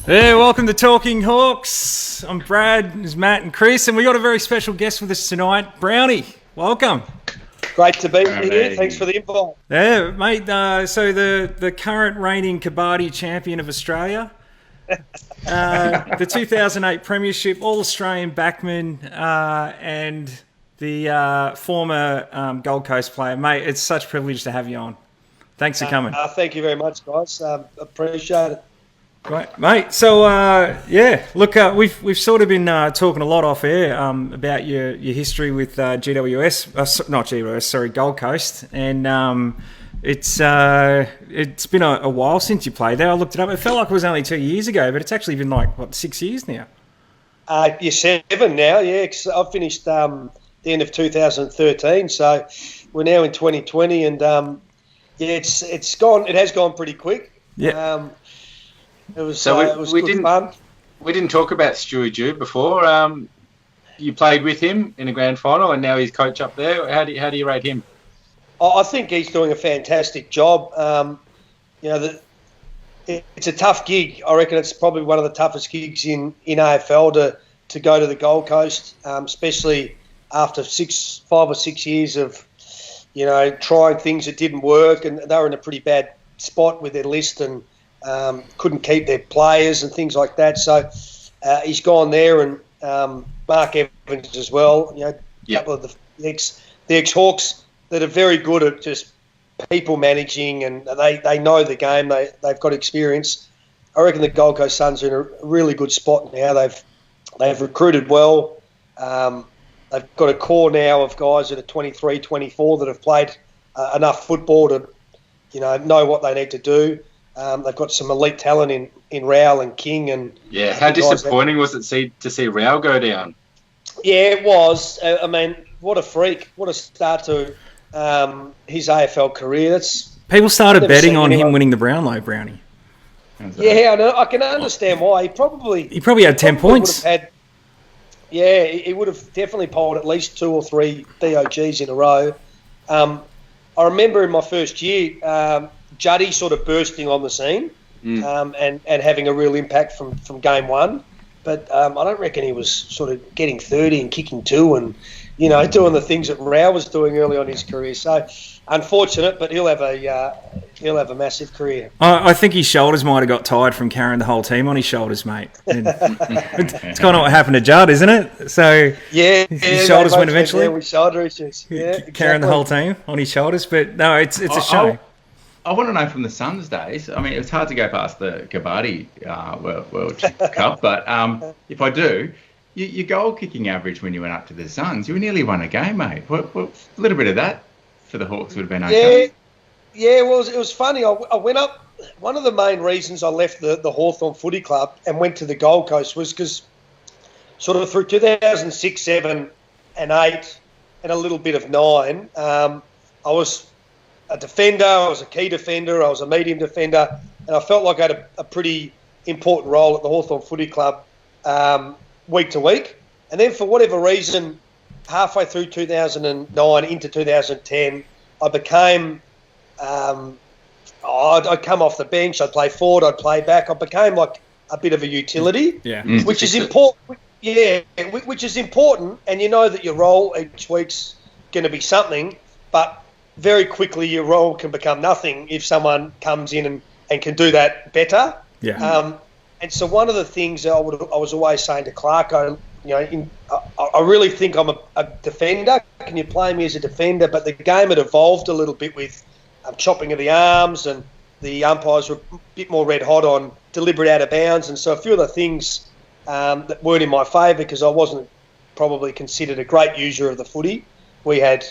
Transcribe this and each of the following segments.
Yeah, welcome to Talking Hawks. I'm Brad, there's Matt and Chris, and we got a very special guest with us tonight, Browny. Welcome. Great to be here. Thanks for the invite. Yeah, mate. So the current reigning Kabaddi champion of Australia, the 2008 Premiership, All-Australian backman, and the former Gold Coast player. Mate, it's such a privilege to have you on. Thanks for coming. Thank you very much, guys. Appreciate it. Great, mate. So, look, we've sort of been talking a lot off air about your history with Gold Coast, and it's been a while since you played there. I looked it up. It felt like it was only 2 years ago, but it's actually been 6 years now. You're 7 now, yeah. 'Cause I finished the end of 2013, so we're now in 2020, and it's gone. It has gone pretty quick. Yeah. It was good fun. We didn't talk about Stewie Jew before. You played with him in a grand final, and now he's coach up there. How do you rate him? I think he's doing a fantastic job. It's a tough gig. I reckon it's probably one of the toughest gigs in AFL to go to the Gold Coast, especially after 5 or 6 years of trying things that didn't work, and they were in a pretty bad spot with their list and couldn't keep their players and things like that. So he's gone there, and Mark Evans as well. A couple of the ex-Hawks that are very good at just people managing, and they know the game. They've got experience. I reckon the Gold Coast Suns are in a really good spot now. They've recruited well. They've got a core now of guys that are 23, 24 that have played enough football to know what they need to do. They've got some elite talent in Rowell and King. And how disappointing was it to see Rowell go down? Yeah, it was. I mean, what a freak. What a start to his AFL career. People started betting on him winning the Brownlow, Brownie. Yeah, I know. I can understand why. He probably had 10 points. He would have definitely polled at least 2 or 3 DOGs in a row. I remember in my first year, Juddy sort of bursting on the scene and having a real impact from game one. But I don't reckon he was sort of getting 30 and kicking 2 and, doing the things that Rao was doing early on in his career. So unfortunate, but he'll have a massive career. I think his shoulders might have got tired from carrying the whole team on his shoulders, mate. It's kind of what happened to Judd, isn't it? So his shoulders went eventually. With shoulder issues. Yeah, exactly. Carrying the whole team on his shoulders. But no, it's a shame. I want to know from the Suns days. I mean, it's hard to go past the Kabaddi World Cup, but if I do, your goal kicking average when you went up to the Suns, you nearly won a game, mate. A little bit of that for the Hawks would have been okay. Yeah. Well, it was funny. I went up. One of the main reasons I left the Hawthorn Footy Club and went to the Gold Coast was because sort of through 2006, 7 and 8 and a little bit of 9, I was a defender, I was a key defender, I was a medium defender, and I felt like I had a pretty important role at the Hawthorn Footy Club week to week. And then for whatever reason, halfway through 2009 into 2010, I became, I'd come off the bench, I'd play forward, I'd play back. I became like a bit of a utility, which is important. Yeah, which is important, and you know that your role each week's going to be something, but very quickly your role can become nothing if someone comes in and can do that better. Yeah. And so one of the things that I was always saying to Clarko, I really think I'm a defender. Can you play me as a defender? But the game had evolved a little bit with chopping of the arms, and the umpires were a bit more red hot on deliberate out of bounds. And so a few of the things that weren't in my favour, because I wasn't probably considered a great user of the footy. We had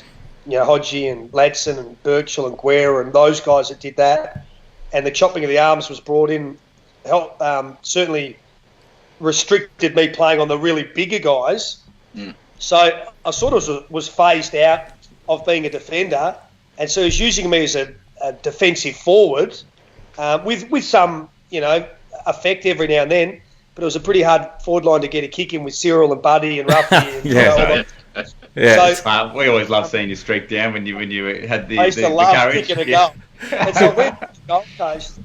Hodge and Ladson and Birchall and Guerra and those guys that did that. And the chopping of the arms was brought in, certainly restricted me playing on the really bigger guys. So I sort of was phased out of being a defender, and so he's using me as a defensive forward with some, effect every now and then. But it was a pretty hard forward line to get a kick in with Cyril and Buddy and Ruffy. And, so we always love seeing you streak down when you had the courage. Kicking a goal. And so I went to the Gold Coast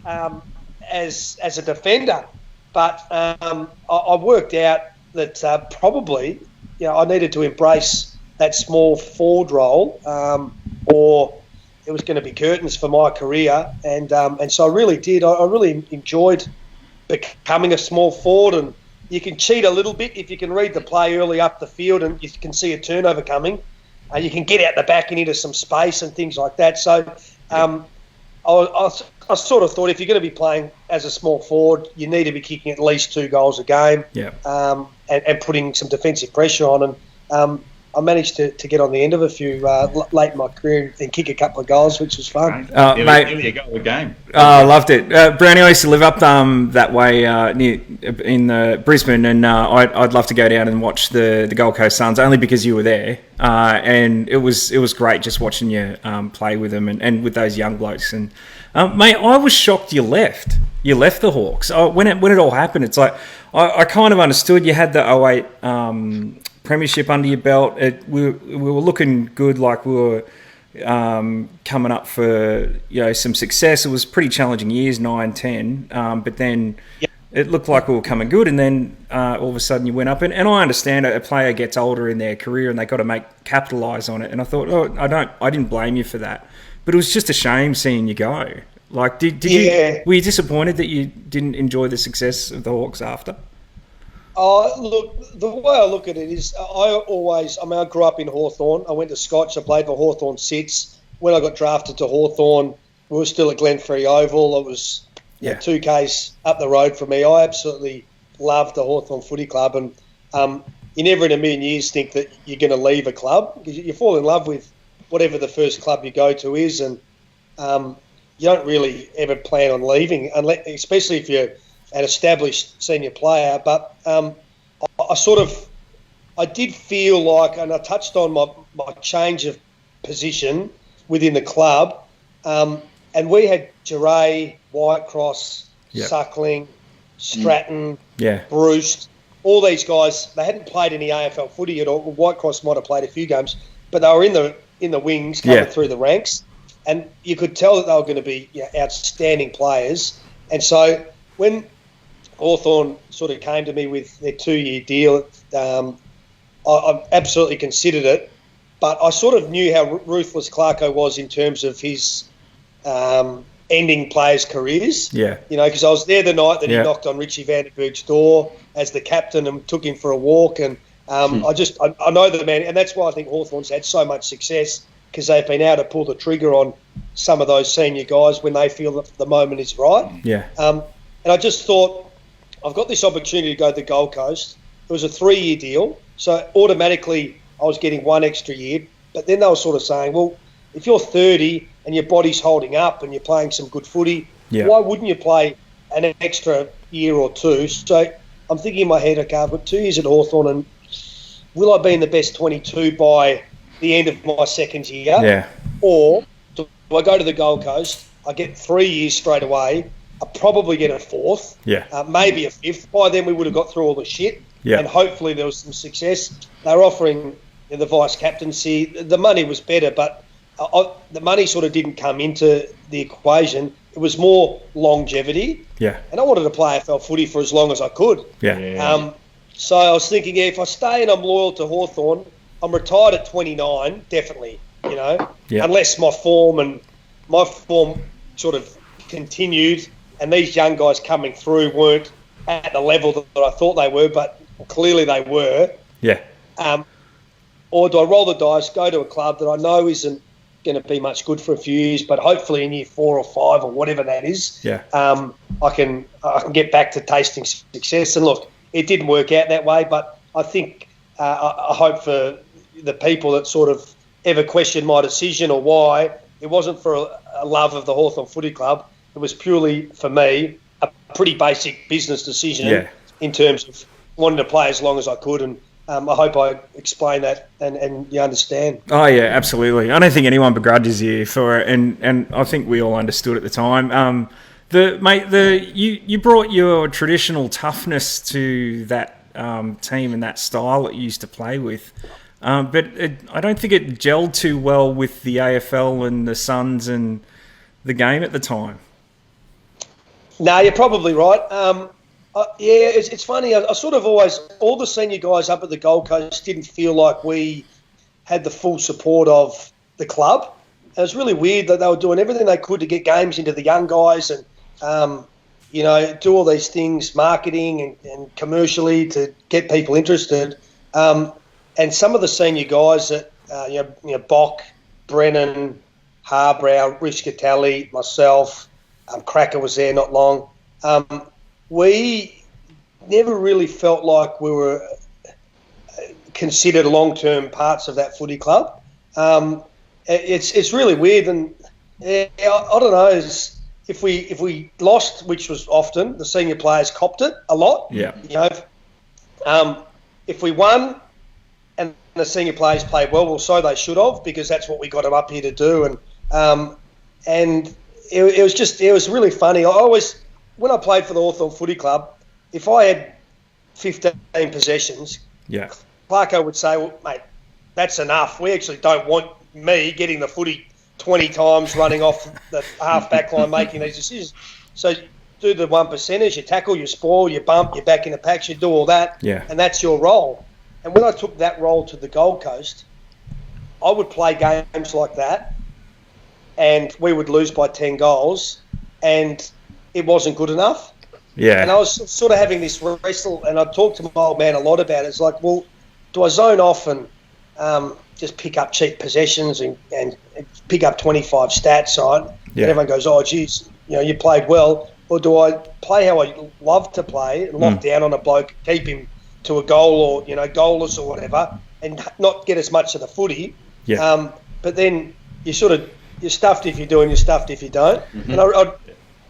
as a defender, But I worked out that probably, I needed to embrace that small forward role, or it was going to be curtains for my career. And so I really did. I really enjoyed becoming a small forward, and you can cheat a little bit if you can read the play early up the field and you can see a turnover coming. You can get out the back and into some space and things like that. So I sort of thought if you're going to be playing as a small forward, you need to be kicking at least 2 goals a game, and putting some defensive pressure on. And I managed to get on the end of a few late in my career and kick a couple of goals, which was fun. Nearly a goal a game. I loved it. Browny, I used to live up that way in Brisbane, and I'd love to go down and watch the Gold Coast Suns, only because you were there. And it was great just watching you play with them and with those young blokes. And mate, I was shocked you left. You left the Hawks. When it all happened, it's like I kind of understood. You had the 08 Premiership under your belt. We were looking good, like we were coming up for some success. It was pretty challenging years, 9, 10, but then it looked like we were coming good, and then all of a sudden you went up. And I understand a player gets older in their career and they got to capitalise on it. And I thought, I didn't blame you for that, but it was just a shame seeing you go. Like, were you disappointed that you didn't enjoy the success of the Hawks after? Oh, look, the way I look at it is I grew up in Hawthorn. I went to Scotch. I played for Hawthorn Sits. When I got drafted to Hawthorn, we were still at Glenferrie Oval. It was 2 k's up the road from me. I absolutely loved the Hawthorn Footy Club. And you never in a million years think that you're going to leave a club, because you fall in love with whatever the first club you go to is. And you don't really ever plan on leaving, especially if you're an established senior player. But I did feel like, and I touched on my change of position within the club, and we had Geray, Whitecross, Suckling, Stratton, Bruce, all these guys. They hadn't played any AFL footy at all. Whitecross might have played a few games, but they were in the wings, coming through the ranks, and you could tell that they were going to be outstanding players. And so when Hawthorn sort of came to me with their 2-year deal, I absolutely considered it, but I sort of knew how ruthless Clarko was in terms of his ending players' careers. Yeah. Because I was there the night that he knocked on Richie Vandenberg's door as the captain and took him for a walk. And I know the man, and that's why I think Hawthorn's had so much success, because they've been able to pull the trigger on some of those senior guys when they feel that the moment is right. Yeah. And I just thought, I've got this opportunity to go to the Gold Coast. It was a 3-year deal, so automatically I was getting 1 extra year. But then they were sort of saying, well, if you're 30 and your body's holding up and you're playing some good footy, why wouldn't you play an extra year or 2? So I'm thinking in my head, okay, I've got 2 years at Hawthorn, and will I be in the best 22 by the end of my 2nd year? Yeah. Or do I go to the Gold Coast, I get 3 years straight away, I probably get a 4th, maybe a 5th. By then we would have got through all the shit, and hopefully there was some success. They were offering the vice captaincy. The money was better, but the money sort of didn't come into the equation. It was more longevity. Yeah. And I wanted to play AFL footy for as long as I could. Yeah. So I was thinking, if I stay and I'm loyal to Hawthorn, I'm retired at 29, definitely, unless my form sort of continued, and these young guys coming through weren't at the level that I thought they were, but clearly they were. Yeah. Or do I roll the dice, go to a club that I know isn't going to be much good for a few years, but hopefully in year 4 or 5 or whatever that is, I can get back to tasting success. And look, it didn't work out that way, but I think I hope for the people that sort of ever questioned my decision or why, it wasn't for a love of the Hawthorn Footy Club. It was purely, for me, a pretty basic business decision in terms of wanting to play as long as I could. And I hope I explain that and you understand. Oh, yeah, absolutely. I don't think anyone begrudges you for it, and I think we all understood at the time. You brought your traditional toughness to that team and that style that you used to play with. But I don't think it gelled too well with the AFL and the Suns and the game at the time. No, you're probably right. It's funny. I sort of always, all the senior guys up at the Gold Coast didn't feel like we had the full support of the club. It was really weird that they were doing everything they could to get games into the young guys and, do all these things, marketing and commercially to get people interested. And some of the senior guys that, Bock, Brennan, Harbrow, Rich Catali, myself, Cracker was there not long. We never really felt like we were considered long-term parts of that footy club. It's really weird, and I don't know. If we lost, which was often, the senior players copped it a lot. Yeah. If we won and the senior players played well, so they should have, because that's what we got them up here to do. And it was really funny. When I played for the Hawthorn Footy Club, if I had 15 possessions, Clarko would say, well, mate, that's enough. We actually don't want me getting the footy 20 times, running off the half-back line, making these decisions. So do the 1%ers, you tackle, you spoil, you bump, you're back in the packs, you do all that, and that's your role. And when I took that role to the Gold Coast, I would play games like that, and we would lose by 10 goals, and it wasn't good enough. Yeah. And I was sort of having this wrestle, and I talked to my old man a lot about it. It's like, well, do I zone off and just pick up cheap possessions and pick up 25 stats, right? Yeah. And everyone goes, oh, geez, you played well. Or do I play how I love to play and lock down on a bloke, keep him to a goal or, goalless or whatever, and not get as much of the footy? Yeah. But then you're stuffed if you do and you're stuffed if you don't. Mm-hmm. And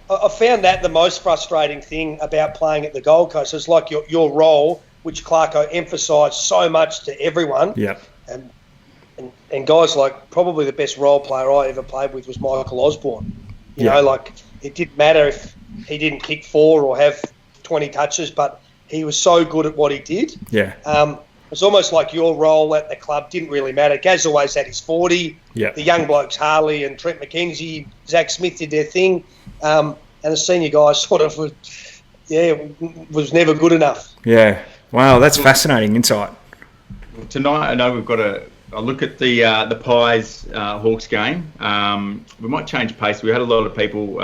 I found that the most frustrating thing about playing at the Gold Coast. It's like your role, which Clarko emphasised so much to everyone. Yeah. And guys like, probably the best role player I ever played with was Michael Osborne. You know, like, it didn't matter if he didn't kick 4 or have 20 touches, but he was so good at what he did. Yeah. It's almost like your role at the club didn't really matter. Gaz always had his 40. Yeah. The young blokes, Harley and Trent McKenzie, Zach Smith did their thing. And the senior guys sort of was never good enough. Yeah. Wow, that's fascinating insight. Tonight, I know we've got a look at the Pies Hawks game. We might change pace. We had a lot of people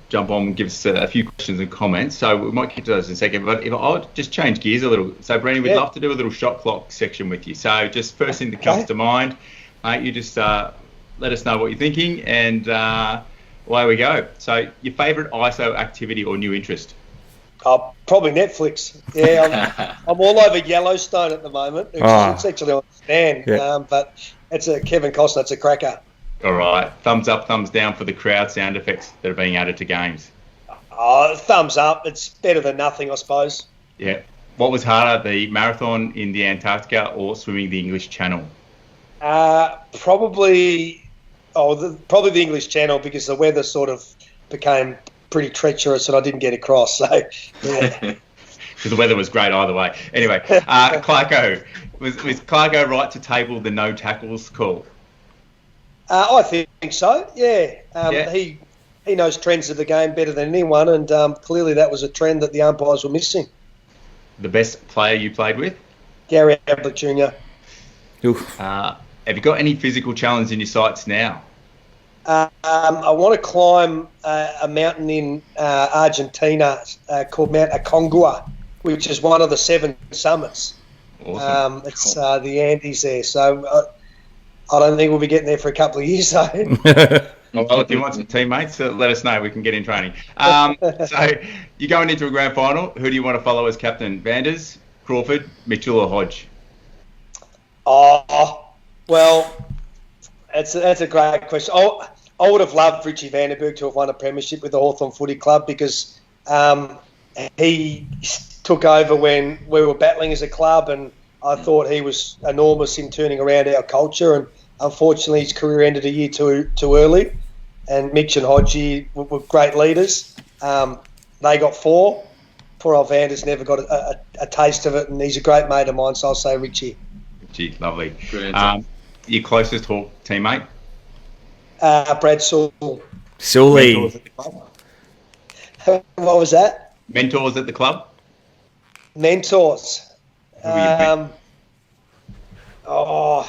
jump on and give us a few questions and comments, so we might get to those in a second. But if I'll just change gears a little. So, Browny, we'd love to do a little shot clock section with you. So, just first thing that comes to mind, you just let us know what you're thinking, and away we go. So, your favourite ISO activity or new interest? Probably Netflix. Yeah, I'm all over Yellowstone at the moment. It's actually on stand, but it's a Kevin Costner. It's a cracker. All right. Thumbs up, thumbs down for the crowd sound effects that are being added to games. Thumbs up. It's better than nothing, I suppose. Yeah. What was harder, the marathon in the Antarctica or swimming the English Channel? Probably the English Channel, because the weather sort of became pretty treacherous and I didn't get across. So, yeah. Because the weather was great either way. Anyway, Clarko. Was Clarko right to table the no tackles call? I think so, yeah. He knows trends of the game better than anyone, and clearly that was a trend that the umpires were missing. The best player you played with? Gary Ablett Jr. Have you got any physical challenge in your sights now? I want to climb a mountain in Argentina called Mount Aconcagua, which is one of the 7 summits. Awesome. It's the Andes there, so I don't think we'll be getting there for a couple of years, though. Well, if you want some teammates, let us know. We can get in training. So you're going into a grand final. Who do you want to follow as captain? Vanders, Crawford, Mitchell or Hodge? Well, that's a great question. I would have loved Richie Vandenberg to have won a premiership with the Hawthorn Footy Club, because he took over when we were battling as a club, and I thought he was enormous in turning around our culture, and unfortunately his career ended a year too early. And Mitch and Hodge were great leaders. They got 4. Poor old Vanders never got a taste of it, and he's a great mate of mine, so I'll say Richie. Richie, lovely. Your closest Hawk teammate? Brad Sewell. Sully. What was that? Mentors at the club? Mentors. Who were your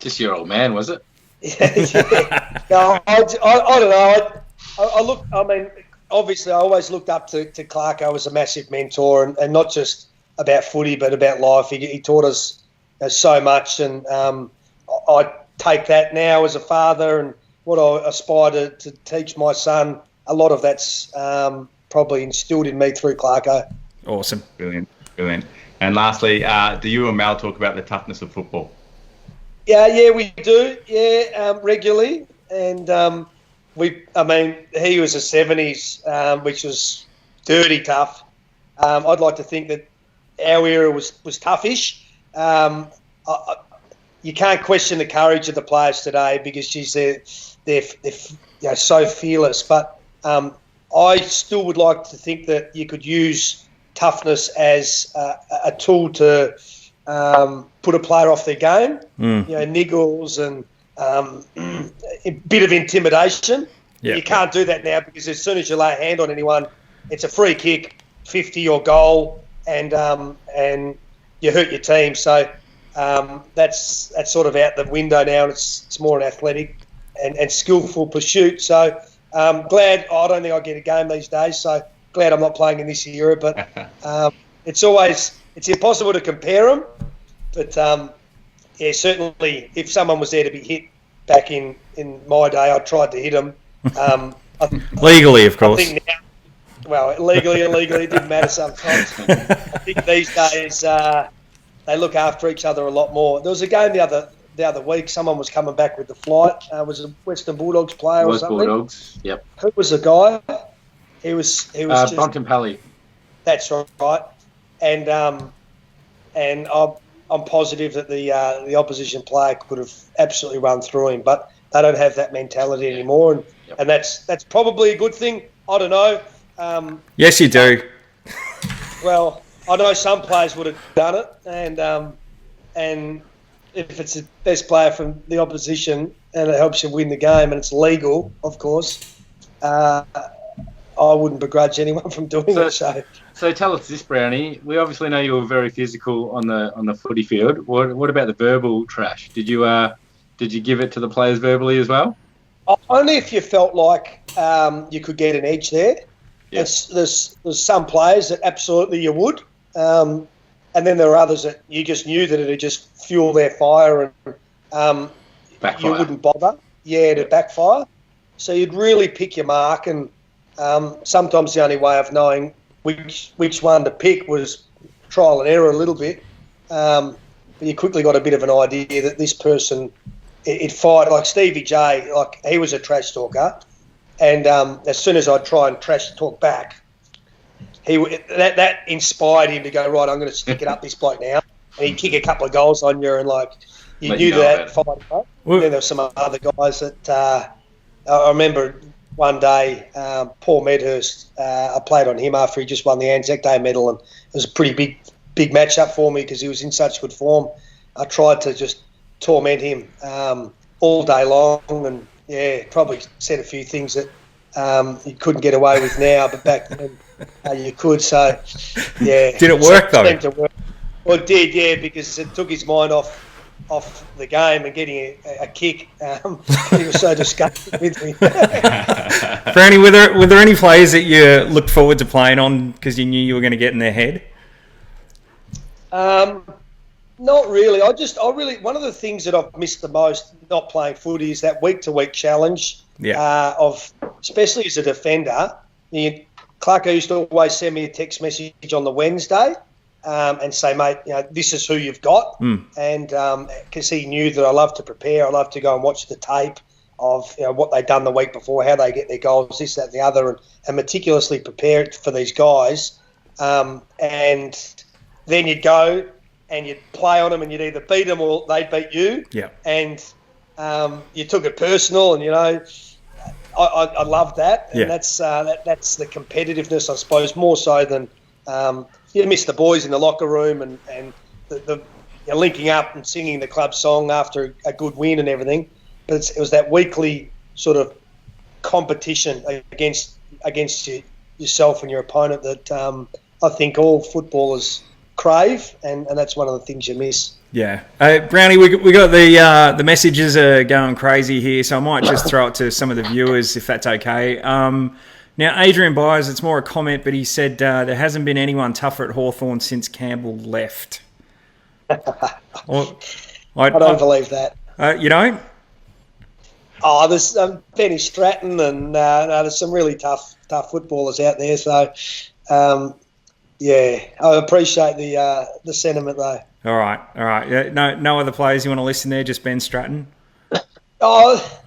Just your old man, was it? Yeah. No, I don't know. Obviously, I always looked up to Clarko as a massive mentor, and not just about footy, but about life. He taught us so much, and I take that now as a father, and what I aspire to teach my son. A lot of that's probably instilled in me through Clarko. Awesome. Brilliant. And lastly, do you and Mal talk about the toughness of football? Yeah, we do. Yeah, regularly, and he was a 70s, which was dirty tough. I'd like to think that our era was toughish. You can't question the courage of the players today because they're so fearless. But I still would like to think that you could use toughness as a tool to put a player off their game. Niggles and a bit of intimidation. Yep. You can't do that now because as soon as you lay a hand on anyone, it's a free kick, 50 or goal, and you hurt your team. So that's sort of out the window now, and it's more an athletic and skillful pursuit. So glad I don't think I get a game these days. So glad I'm not playing in this era. But it's impossible to compare them. But certainly if someone was there to be hit back in my day, I tried to hit them. Legally, of course. Legally, illegally, it didn't matter sometimes. I think these days they look after each other a lot more. There was a game the other week. Someone was coming back with the flight. Was a Western Bulldogs player or something? Bulldogs. Yep. Who was the guy? He was just Bontempelli. That's right. And I'm positive that the opposition player could have absolutely run through him, but they don't have that mentality anymore, and that's probably a good thing. I don't know. Yes, you do. Well, I know some players would have done it, and if it's the best player from the opposition and it helps you win the game and it's legal, of course, I wouldn't begrudge anyone from doing it. So tell us this, Brownie. We obviously know you were very physical on the footy field. What about the verbal trash? Did you give it to the players verbally as well? Only if you felt like you could get an edge there. Yes. There's some players that absolutely you would, and then there are others that you just knew that it'd just fuel their fire and you wouldn't bother. Yeah, to backfire. So you'd really pick your mark, and sometimes the only way of knowing which one to pick was trial and error a little bit. But you quickly got a bit of an idea that this person, it fired, like Stevie J, like he was a trash talker. And as soon as I'd try and trash talk back, that inspired him to go, right, I'm going to stick it up this bloke now. And he'd kick a couple of goals on you, and like you knew that fight. Then there were some other guys that I remember one day, Paul Medhurst, I played on him after he just won the Anzac Day medal, and it was a pretty big match-up for me because he was in such good form. I tried to just torment him all day long, and probably said a few things that you couldn't get away with now, but back then you could. So, yeah. Did it work, though? It work. Well, it did, yeah, because it took his mind off the game and getting a kick. He was so disgusted with me. Brownie, were there any players that you looked forward to playing on because you knew you were going to get in their head? Not really. One of the things that I've missed the most not playing footy is that week-to-week challenge. Yeah. Of especially as a defender. Clarko used to always send me a text message on the Wednesday and say, mate, this is who you've got. And because he knew that I love to prepare, I love to go and watch the tape of what they'd done the week before, how they get their goals, this, that, and the other, and meticulously prepare it for these guys. And then you'd go and you'd play on them, and you'd either beat them or they'd beat you. Yeah. And you took it personal, and I love that. And yeah. that's the competitiveness, I suppose, more so than you miss the boys in the locker room and the linking up and singing the club song after a good win and everything. But it was that weekly sort of competition against yourself and your opponent that I think all footballers crave, and that's one of the things you miss. Yeah. Brownie, we got the messages are going crazy here, so I might just throw it to some of the viewers if that's okay. Now, Adrian Byers, it's more a comment, but he said there hasn't been anyone tougher at Hawthorn since Campbell left. I don't believe that. You don't? Oh, there's Benny Stratton, and there's some really tough footballers out there. So, I appreciate the sentiment though. All right. Yeah, no other players you want to listen there, just Ben Stratton? Oh,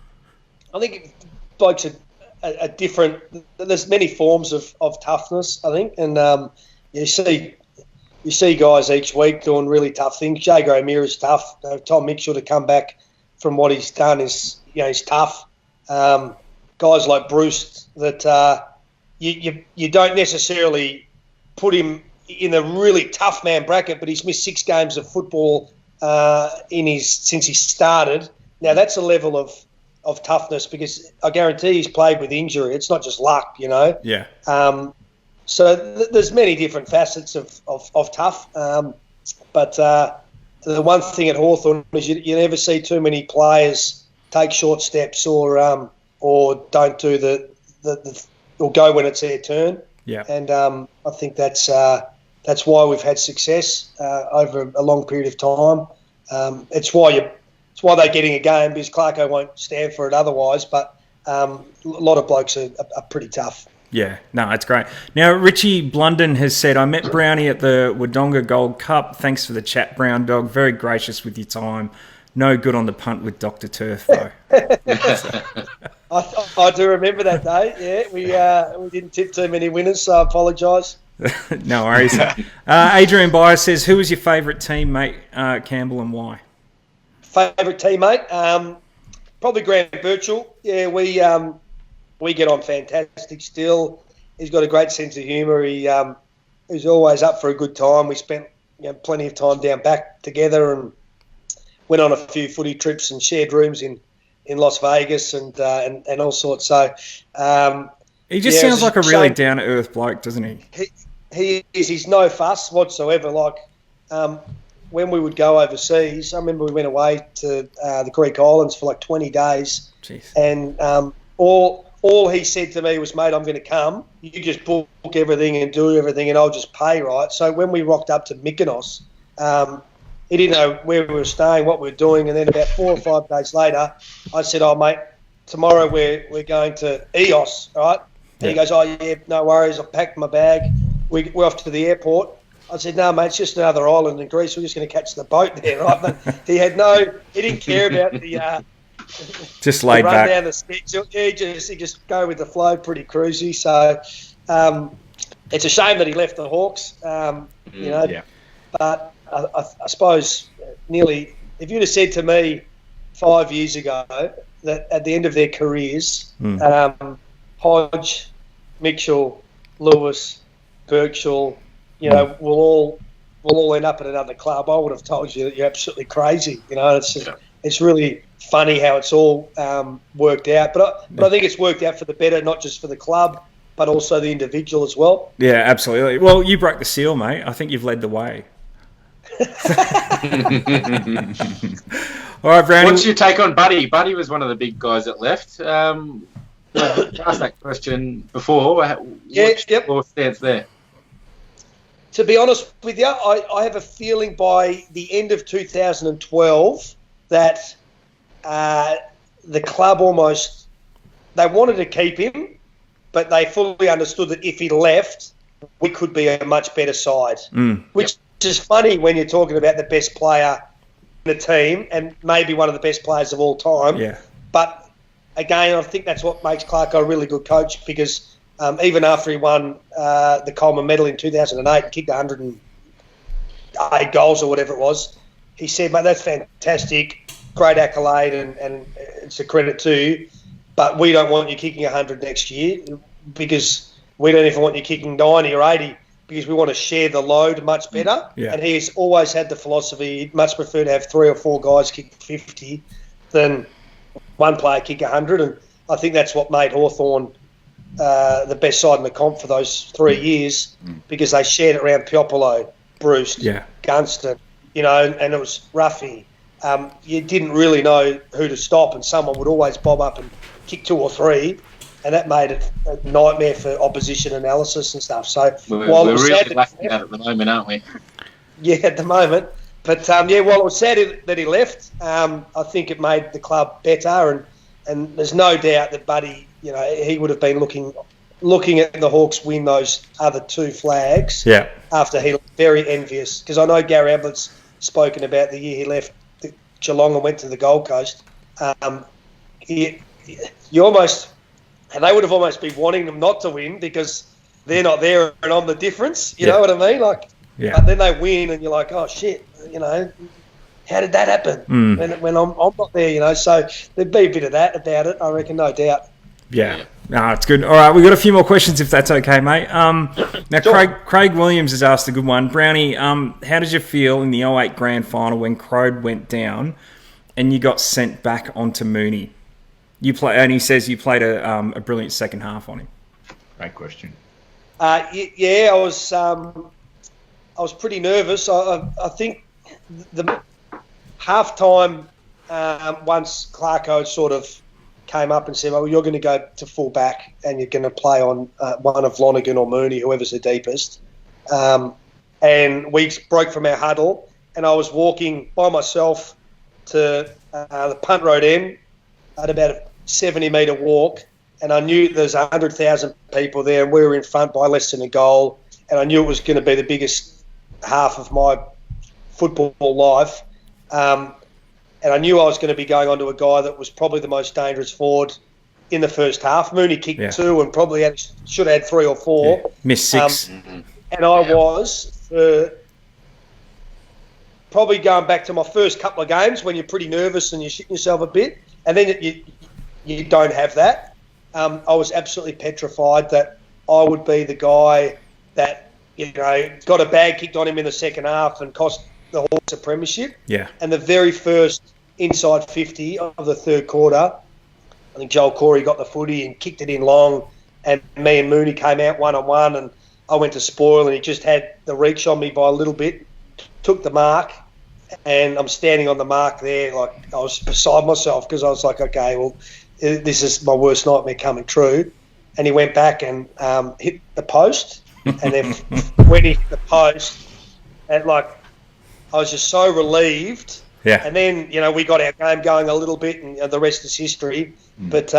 I think blokes are different. There's many forms of toughness, I think, and you see guys each week doing really tough things. Jago O'Meara's tough. Tom Mitchell to come back from what he's done is, he's tough. Guys like Bruce that you don't necessarily put him in a really tough man bracket, but he's missed 6 games of football since he started. Now that's a level of toughness, because I guarantee he's played with injury. It's not just luck, Yeah. So there's many different facets of tough. But the one thing at Hawthorn is you never see too many players take short steps or don't do or go when it's their turn. Yeah. And I think that's why we've had success over a long period of time. It's why they're getting a game, because Clarko won't stand for it otherwise. But a lot of blokes are pretty tough. Yeah, no, it's great. Now, Richie Blunden has said, I met Brownie at the Wodonga Gold Cup. Thanks for the chat, Brown Dog. Very gracious with your time. No good on the punt with Dr. Turf, though. I do remember that day. Yeah, we didn't tip too many winners, so I apologise. No worries. Adrian Byers says, who was your favourite teammate, Campbell, and why? Favourite teammate? Probably Grant Birchall. Yeah, we get on fantastic still. He's got a great sense of humour. He's always up for a good time. We spent plenty of time down back together and went on a few footy trips and shared rooms in Las Vegas and all sorts. So he just sounds like a really down to earth bloke, doesn't he? He is. He's no fuss whatsoever. Like when we would go overseas, I remember we went away to the Greek islands for like 20 days. Jeez. And all he said to me was, mate, I'm going to come. You just book everything and do everything and I'll just pay, right? So when we rocked up to Mykonos, he didn't know where we were staying, what we were doing. And then about 4 or 5 days later, I said, oh, mate, tomorrow we're going to Eos, right? And he goes, oh, yeah, no worries. I packed my bag. We're off to the airport. I said, no, mate, it's just another island in Greece. We're just going to catch the boat there, right? But he didn't care about the... just laid run back down the schedule. Yeah, he just go with the flow, pretty cruisy. So it's a shame that he left the Hawks. Yeah. But I suppose nearly, if you'd have said to me 5 years ago that at the end of their careers, Hodge, Mitchell, Lewis, Birchall, will all end up at another club, I would have told you that you're absolutely crazy. It's just, it's really funny how it's all worked out. But I think it's worked out for the better, not just for the club, but also the individual as well. Yeah, absolutely. Well, you broke the seal, mate. I think you've led the way. All right, Brownie. What's your take on Buddy? Buddy was one of the big guys that left. I asked that question before. What's your stance there? To be honest with you, I have a feeling by the end of 2012 that the club almost, they wanted to keep him, but they fully understood that if he left, we could be a much better side. Which is funny when you're talking about the best player in the team and maybe one of the best players of all time. Yeah. But again, I think that's what makes Clarko a really good coach, because even after he won the Coleman Medal in 2008, kicked 108 goals or whatever it was, he said, mate, that's fantastic, great accolade, and it's a credit to you, but we don't want you kicking 100 next year, because we don't even want you kicking 90 or 80, because we want to share the load much better. Yeah. And he's always had the philosophy he'd much prefer to have 3 or 4 guys kick 50 than one player kick 100. And I think that's what made Hawthorn the best side in the comp for those 3 years because they shared it around Piopolo, Bruce, Gunston, and it was Ruffy. You didn't really know who to stop, and someone would always bob up and kick 2 or 3, and that made it a nightmare for opposition analysis and stuff. So we're really lacking that at the moment, aren't we? Yeah, at the moment. But, while it was sad that he left, I think it made the club better, and there's no doubt that Buddy, he would have been looking at the Hawks win those other 2 flags after he looked very envious. Because I know Gary Ablett's spoken about the year he left Geelong and went to the Gold Coast. And they would have almost been wanting them not to win because they're not there and I'm the difference. You know what I mean? But then they win and you're like, oh, shit, how did that happen when I'm not there, So there'd be a bit of that about it, I reckon, no doubt. Yeah. No, it's good. All right, we've got a few more questions if that's okay, mate. Now, sure. Craig Williams has asked a good one. Brownie, how did you feel in the 08 Grand Final when Crode went down and you got sent back onto Mooney? And he says you played a brilliant second half on him. Great question. I was pretty nervous. I think the half-time, once Clarko sort of came up and said, well, you're going to go to full back and you're going to play on one of Lonergan or Mooney, whoever's the deepest. And we broke from our huddle and I was walking by myself to the punt road end at about a 70-metre walk, and I knew there's 100,000 people there and we were in front by less than a goal, and I knew it was going to be the biggest half of my football life. And I knew I was going to be going on to a guy that was probably the most dangerous forward in the first half. Mooney kicked 2 and probably should have had 3 or 4. Yeah. Missed 6. And I was probably going back to my first couple of games when you're pretty nervous and you're shitting yourself a bit, and then you don't have that. I was absolutely petrified that I would be the guy that, got a bag kicked on him in the second half and cost the Hawks a premiership. Yeah. And the very first inside 50 of the third quarter, I think Joel Corey got the footy and kicked it in long, and me and Mooney came out one-on-one, and I went to spoil, and he just had the reach on me by a little bit, took the mark, and I'm standing on the mark there like I was beside myself because I was like, okay, well, this is my worst nightmare coming true. And he went back and hit the post, and then when he hit the post, and I was just so relieved. Yeah. And then, we got our game going a little bit, and the rest is history. But,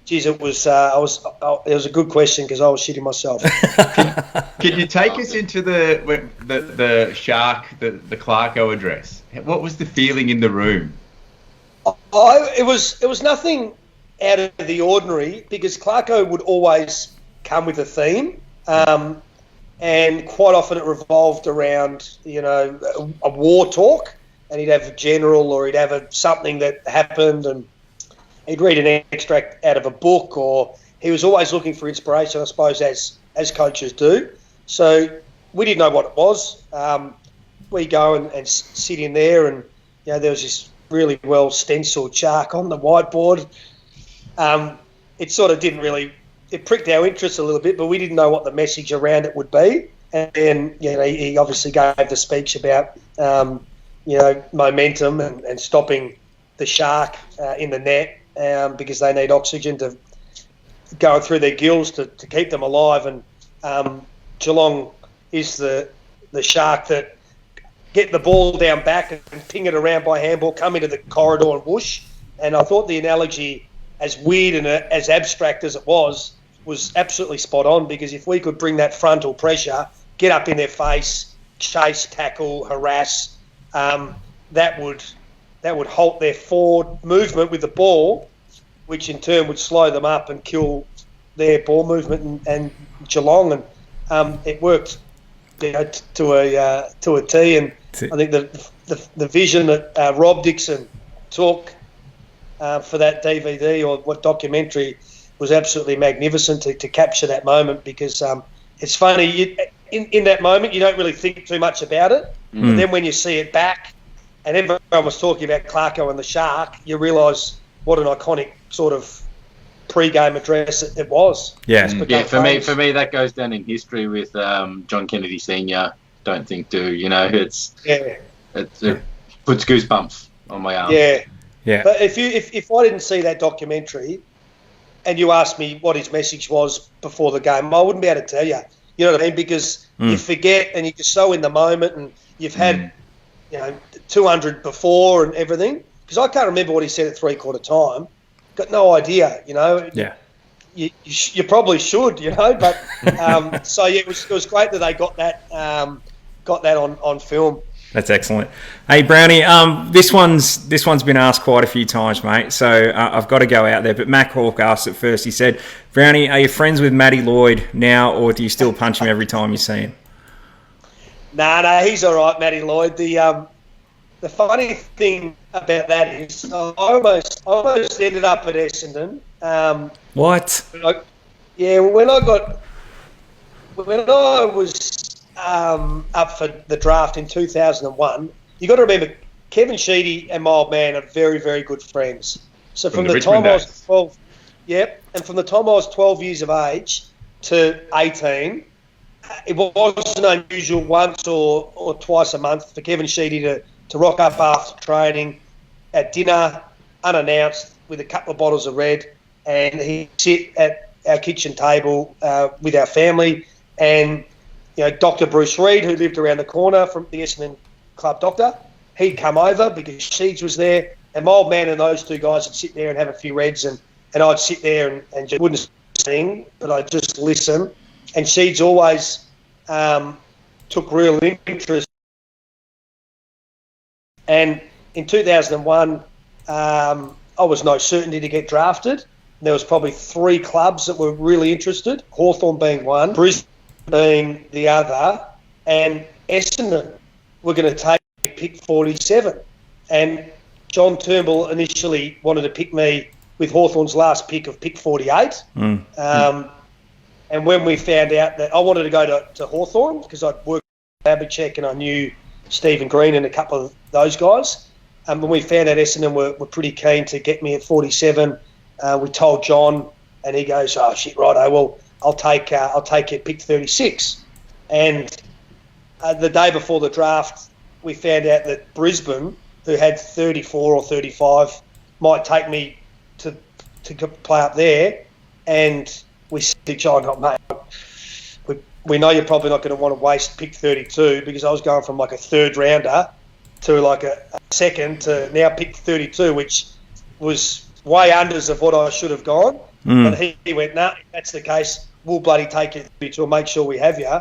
geez, it was a good question because I was shitting myself. Can you take us into the Shark, the Clarko address? What was the feeling in the room? It was nothing out of the ordinary because Clarko would always come with a theme. And quite often it revolved around, a war talk, and he'd have a general or he'd have something that happened, and he'd read an extract out of a book, or he was always looking for inspiration, I suppose, as coaches do. So we didn't know what it was. We go and sit in there, and there was this really well stenciled shark on the whiteboard. It sort of didn't really. It pricked our interest a little bit, but we didn't know what the message around it would be. And then, he obviously gave the speech about, momentum and stopping the shark in the net because they need oxygen to go through their gills to keep them alive. And Geelong is the shark that get the ball down back and ping it around by handball, come into the corridor and whoosh. And I thought the analogy, as weird and as abstract as it was absolutely spot on, because if we could bring that frontal pressure, get up in their face, chase, tackle, harass, that would halt their forward movement with the ball, which in turn would slow them up and kill their ball movement and Geelong. And it worked to a T. And I think the vision that Rob Dixon took for that DVD or what documentary was absolutely magnificent to capture that moment, because it's funny, in that moment you don't really think too much about it, but then when you see it back and everyone was talking about Clarko and the shark, you realise what an iconic sort of pre-game address it was. Yeah. Yeah, for me, that goes down in history with John Kennedy Sr. Don't think do, it's it puts goosebumps on my arm. Yeah. Yeah. But if I didn't see that documentary and you asked me what his message was before the game, I wouldn't be able to tell you. You know what I mean? Because you forget and you're just so in the moment, and you've had 200 before and everything. Because I can't remember what he said at three-quarter time. Got no idea, Yeah. You probably should, But so yeah, it was great that they got that on film. That's excellent. Hey, Brownie, this one's been asked quite a few times, mate, so I've got to go out there. But Mac Hawke asked it first. He said, Brownie, are you friends with Matty Lloyd now, or do you still punch him every time you see him? No, he's all right, Matty Lloyd. The funny thing about that is I almost ended up at Essendon. What? When I was up for the draft in 2001, you got to remember Kevin Sheedy and my old man are very, very good friends. So from the time I was 12, and from the time I was 12 years of age to 18, it wasn't unusual once or twice a month for Kevin Sheedy to rock up after training at dinner, unannounced, with a couple of bottles of red, and he'd sit at our kitchen table with our family, and Dr. Bruce Reid, who lived around the corner from the Essendon club doctor, he'd come over because Sheeds was there, and my old man and those two guys would sit there and have a few reds, and I'd sit there and just wouldn't sing, but I'd just listen. And Sheeds always took real interest. And in 2001, I was no certainty to get drafted. There was probably 3 clubs that were really interested, Hawthorn being one, Brisbane being the other, and Essendon were going to take pick 47. And John Turnbull initially wanted to pick me with Hawthorn's last pick of pick 48. And when we found out that I wanted to go to Hawthorn because I'd worked with Abhishek and I knew Stephen Green and a couple of those guys. And when we found out Essendon were pretty keen to get me at 47, we told John, and he goes, "Oh shit, righto. Well, I'll take it pick 36." And the day before the draft, we found out that Brisbane, who had 34 or 35, might take me to play up there. And we said, "John, mate, we know you're probably not going to want to waste pick 32," because I was going from like a third rounder to like a second to now pick 32, which was way unders of what I should have gone. But he went, "No, if that's the case, we'll bloody take it 32 and make sure we have you."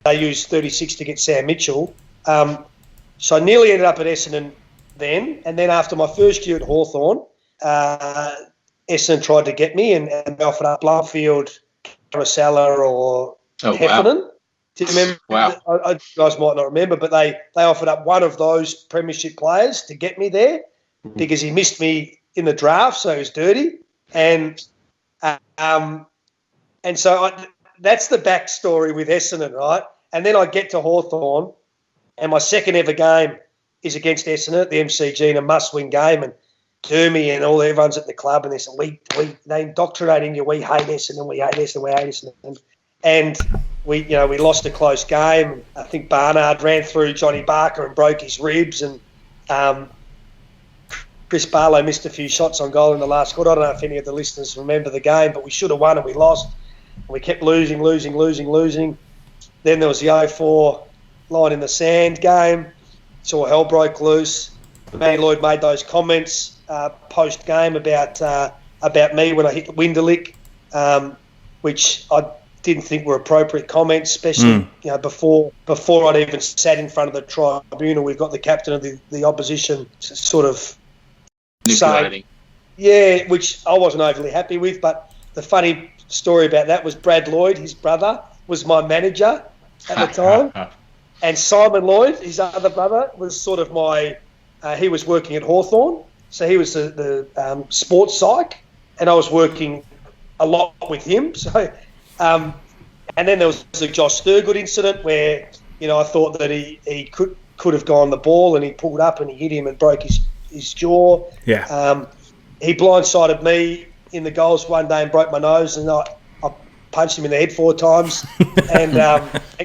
They used 36 to get Sam Mitchell. So I nearly ended up at Essendon then. And then after my first year at Hawthorn, Essendon tried to get me and they offered up Blumfield, Carousella or Heffernan. Wow. Do you remember? Wow. You guys might not remember, but they offered up one of those premiership players to get me there because he missed me in the draft, so he was dirty. And so that's the backstory with Essendon, right? And then I get to Hawthorn, and my second ever game is against Essendon at the MCG in a must-win game, and Dermy and everyone's at the club, and they said, they indoctrinating you, we hate Essendon, we hate Essendon, we hate Essendon. And we lost a close game. I think Barnard ran through Johnny Barker and broke his ribs, and Chris Barlow missed a few shots on goal in the last quarter. I don't know if any of the listeners remember the game, but we should have won and we lost. And we kept losing. Then there was the 0-4 line in the sand game. Saw hell broke loose. Matty Lloyd made those comments post-game about me when I hit the Winderlick, which I didn't think were appropriate comments, especially before I'd even sat in front of the tribunal. We've got the captain of the opposition sort of saying, which I wasn't overly happy with. But the funny story about that was Brad Lloyd, his brother, was my manager at the time, and Simon Lloyd, his other brother, was sort of my. He was working at Hawthorn, so he was the sports psych, and I was working a lot with him. So, and then there was the Josh Thurgood incident where I thought that he could have gone the ball, and he pulled up and he hit him and broke his jaw. Yeah. He blindsided me in the goals one day and broke my nose, and I punched him in the head 4 times and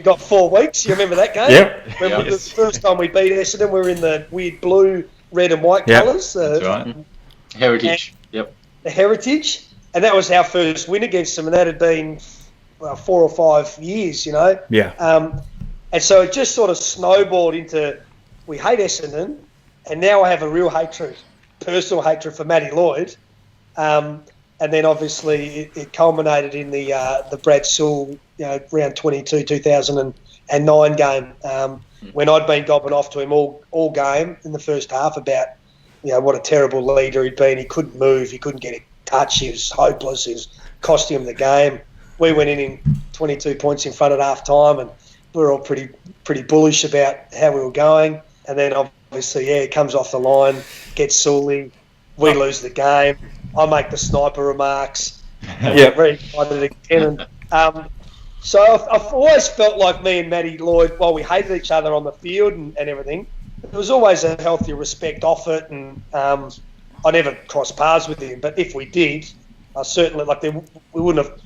got 4 weeks. You remember that game? Yep. Remember the first time we beat Essendon, we were in the weird blue, red and white colours. That's right. Heritage. The Heritage. And that was our first win against them, and that had been 4 or 5 years, you know. Yeah. And so it just sort of snowballed into, we hate Essendon, and now I have a real hatred, personal hatred for Matty Lloyd. And then obviously it culminated in the Brad Sewell, round 22, 2009 game, when I'd been gobbing off to him all game in the first half about, what a terrible leader he'd been. He couldn't move, he couldn't get a touch, he was hopeless, it was costing him the game. We went in 22 points in front at half time, and we were all pretty bullish about how we were going. And then obviously, it comes off the line, gets Sully, we lose the game. I make the sniper remarks. Very excited again. And, so I've always felt like me and Matty Lloyd, while we hated each other on the field and everything, there was always a healthy respect off it. And I never crossed paths with him. But if we did, I certainly, we wouldn't have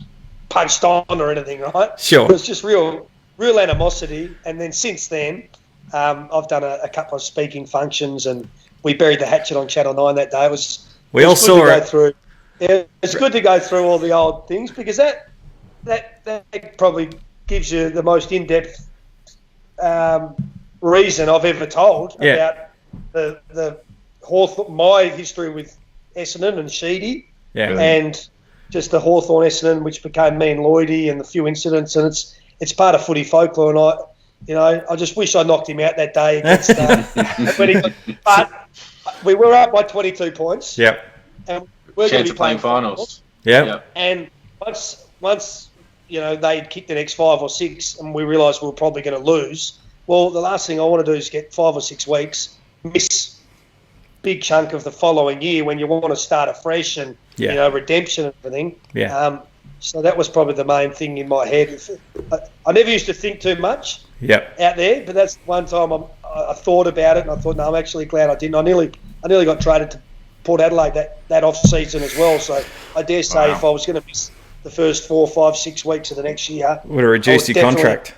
punched on or anything, right? Sure. It was just real animosity. And then since then, I've done a couple of speaking functions, and we buried the hatchet on Channel 9 that day. It was good to go through all the old things, because that probably gives you the most in-depth reason I've ever told about the Hawthorn, my history with Essendon and Sheedy, and just the Hawthorn Essendon, which became me and Lloydie, and the few incidents, and it's part of footy folklore. And I just wish I knocked him out that day against. But we were up by 22 points. Yep. And we're going to be playing finals. Yep. And once they'd kicked the next 5 or 6, and we realised we were probably going to lose. Well, the last thing I want to do is get 5 or 6 weeks, miss big chunk of the following year when you want to start afresh and redemption and everything. Yeah. So that was probably the main thing in my head. I never used to think too much out there, but that's one time I thought about it, and I thought, no, I'm actually glad I didn't. I nearly got traded to Port Adelaide that off season as well. So I dare say if I was going to miss the first 4, 5, 6 weeks of the next year, would have reduced your contract.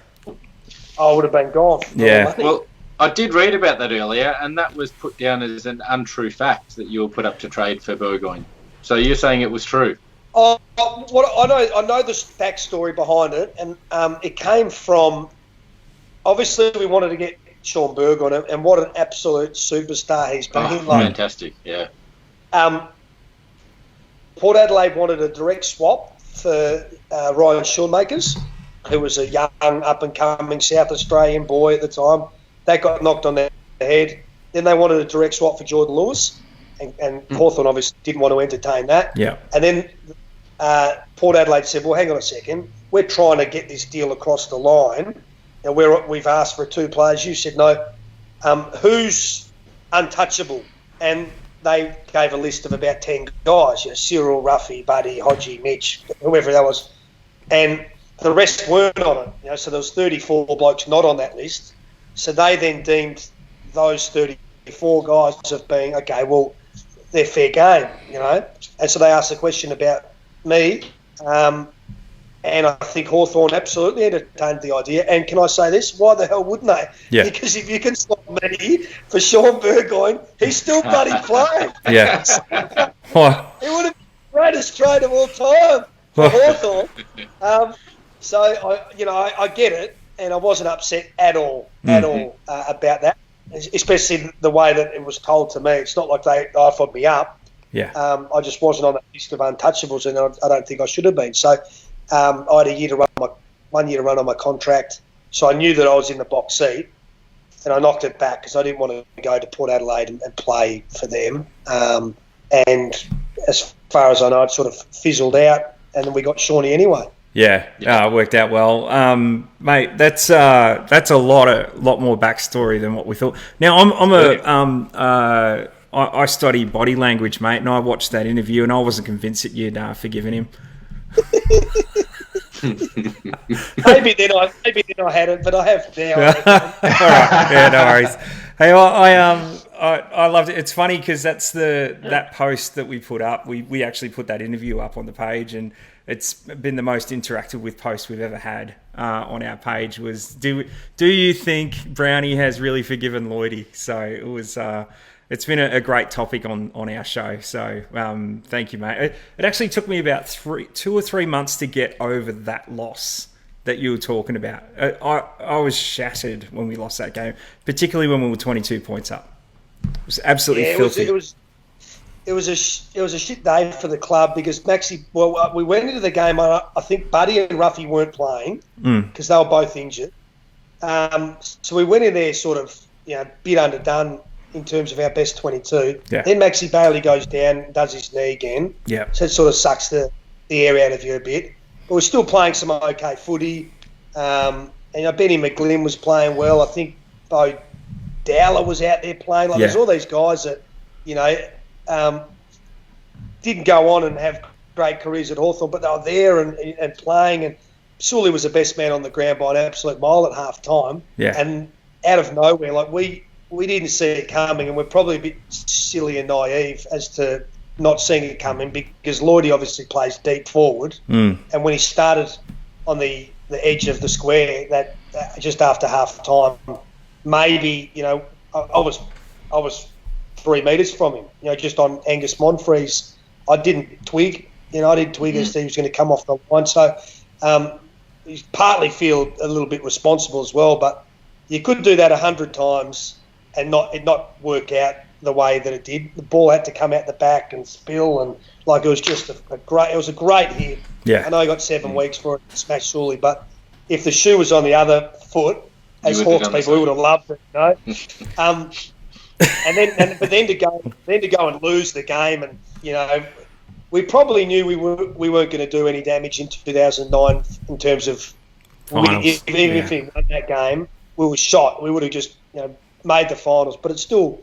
I would have been gone. Yeah. Well, I did read about that earlier, and that was put down as an untrue fact that you were put up to trade for Burgoyne. So you're saying it was true? I know the backstory behind it, and it came from, obviously we wanted to get Sean Burgoyne, and what an absolute superstar he's been. Fantastic, yeah. Port Adelaide wanted a direct swap for Ryan Schoenmakers, who was a young, up-and-coming South Australian boy at the time. That got knocked on their head. Then they wanted a direct swap for Jordan Lewis, and Hawthorn obviously didn't want to entertain that. Yeah. And then Port Adelaide said, well, hang on a second, we're trying to get this deal across the line, and we've asked for 2 players. You said no. Who's untouchable? And they gave a list of about 10 guys, Cyril, Ruffy, Buddy, Hodge, Mitch, whoever that was. And the rest weren't on it. So there was 34 blokes not on that list. So they then deemed those 34 guys of being, okay, well, they're fair game, And so they asked a question about me, and I think Hawthorn absolutely entertained the idea. And can I say this? Why the hell wouldn't they? Yeah. Because if you can stop me for Sean Burgoyne, he's still bloody playing. Yeah. He would have been the greatest trade of all time for Hawthorn. So I get it, and I wasn't upset at all about that, especially the way that it was told to me. It's not like they offered me up. Yeah. I just wasn't on that list of untouchables, and I don't think I should have been. So I had 1 year to run on my contract, so I knew that I was in the box seat, and I knocked it back because I didn't want to go to Port Adelaide and play for them. And as far as I know, it sort of fizzled out, and then we got Shawnee anyway. Yeah, it worked out well, mate. That's a lot more backstory than what we thought. Now, I study body language, mate, and I watched that interview, and I wasn't convinced that you'd forgiven him. maybe then I hadn't, but I have now. All right, yeah, no worries. Hey, I loved it. It's funny because that's that post that we put up. We actually put that interview up on the page, and it's been the most interactive with post we've ever had on our page. Was do you think Brownie has really forgiven Lloydie? So it was. It's been a great topic on our show. So thank you, mate. It actually took me about 2 or 3 months to get over that loss that you were talking about. I was shattered when we lost that game, particularly when we were 22 points up. It was absolutely filthy. It was a shit day for the club because Maxi. Well, we went into the game. I think Buddy and Ruffy weren't playing because they were both injured. So we went in there sort of bit underdone in terms of our best 22. Yeah. Then Maxi Bailey goes down and does his knee again. Yeah. So it sort of sucks the air out of you a bit. But we're still playing some okay footy. And Benny McGlynn was playing well. I think Bo Dowler was out there playing. There's all these guys that, didn't go on and have great careers at Hawthorn, but they were there and playing. And Sully was the best man on the ground by an absolute mile at half time. Yeah. And out of nowhere, we didn't see it coming, and we're probably a bit silly and naive as to not seeing it coming because Lloydie obviously plays deep forward. And when he started on the edge of the square, that just after half time, maybe I was 3 metres from him. Just on Angus Monfries, I didn't twig. I didn't twig as he was going to come off the line. So he's partly feel a little bit responsible as well. But you could do that 100 times and not work out the way that it did. The ball had to come out the back and spill, and it was just a great hit. Yeah. I know he got 7 weeks for it to smash Sully, but if the shoe was on the other foot, as Hawks people, we would have loved it, But then to go and lose the game, and we probably knew we weren't going to do any damage in 2009 in terms of finals. If we won that game, we were shot. We would have just made the finals, but it's still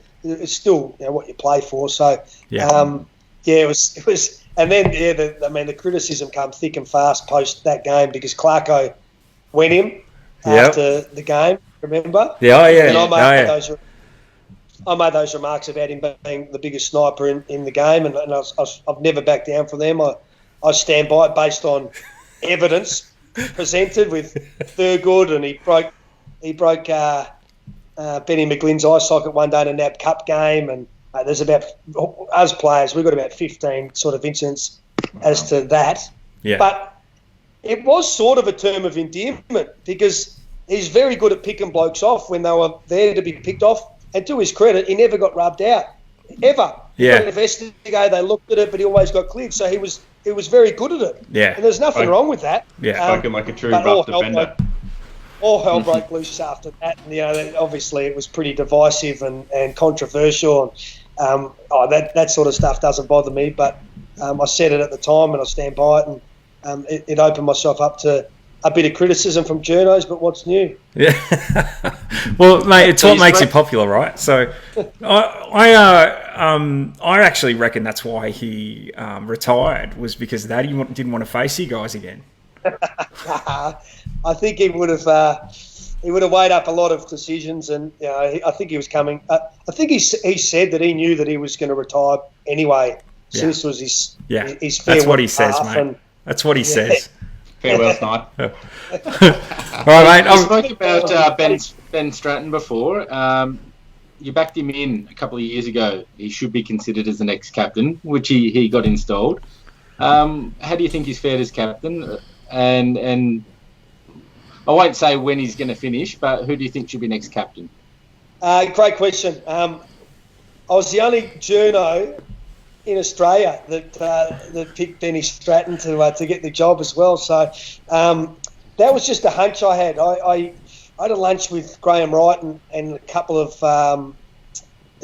what you play for. So it was, and then the criticism came thick and fast post that game because Clarko went him after the game. Remember? Yeah, yeah. And I made those remarks about him being the biggest sniper in the game, and I've never backed down from them. I stand by it based on evidence presented with Thurgood, and he broke Benny McGlynn's eye socket one day in a NAB Cup game, and there's about us players, we've got about 15 sort of incidents as to that. Yeah. But it was sort of a term of endearment because he's very good at picking blokes off when they were there to be picked off. And to his credit, he never got rubbed out, ever. Yeah. He investigated, they looked at it, but he always got cleared. So he was very good at it. Yeah. And there's nothing wrong with that. Yeah. Spoken like a true rough defender. All hell broke loose after that. And, obviously it was pretty divisive and controversial. And that sort of stuff doesn't bother me. But I said it at the time and I stand by it. And it opened myself up to a bit of criticism from journos, but what's new? Yeah. Well, mate, it's what makes you popular, right? So I actually reckon that's why he retired, was because of that. He didn't want to face you guys again. I think he would have weighed up a lot of decisions, and I think he was coming. I think he said that he knew that he was going to retire anyway. So this was his farewell. That's what he says, mate. That's what he says. Farewell, Snipe. All right, mate. I spoke about Ben Stratton before. You backed him in a couple of years ago. He should be considered as the next captain, which he got installed. How do you think he's fared as captain? And I won't say when he's going to finish, but who do you think should be next captain? Great question. I was the only journo in Australia that picked Benny Stratton to get the job as well. So that was just a hunch I had. I had a lunch with Graham Wright and a couple of the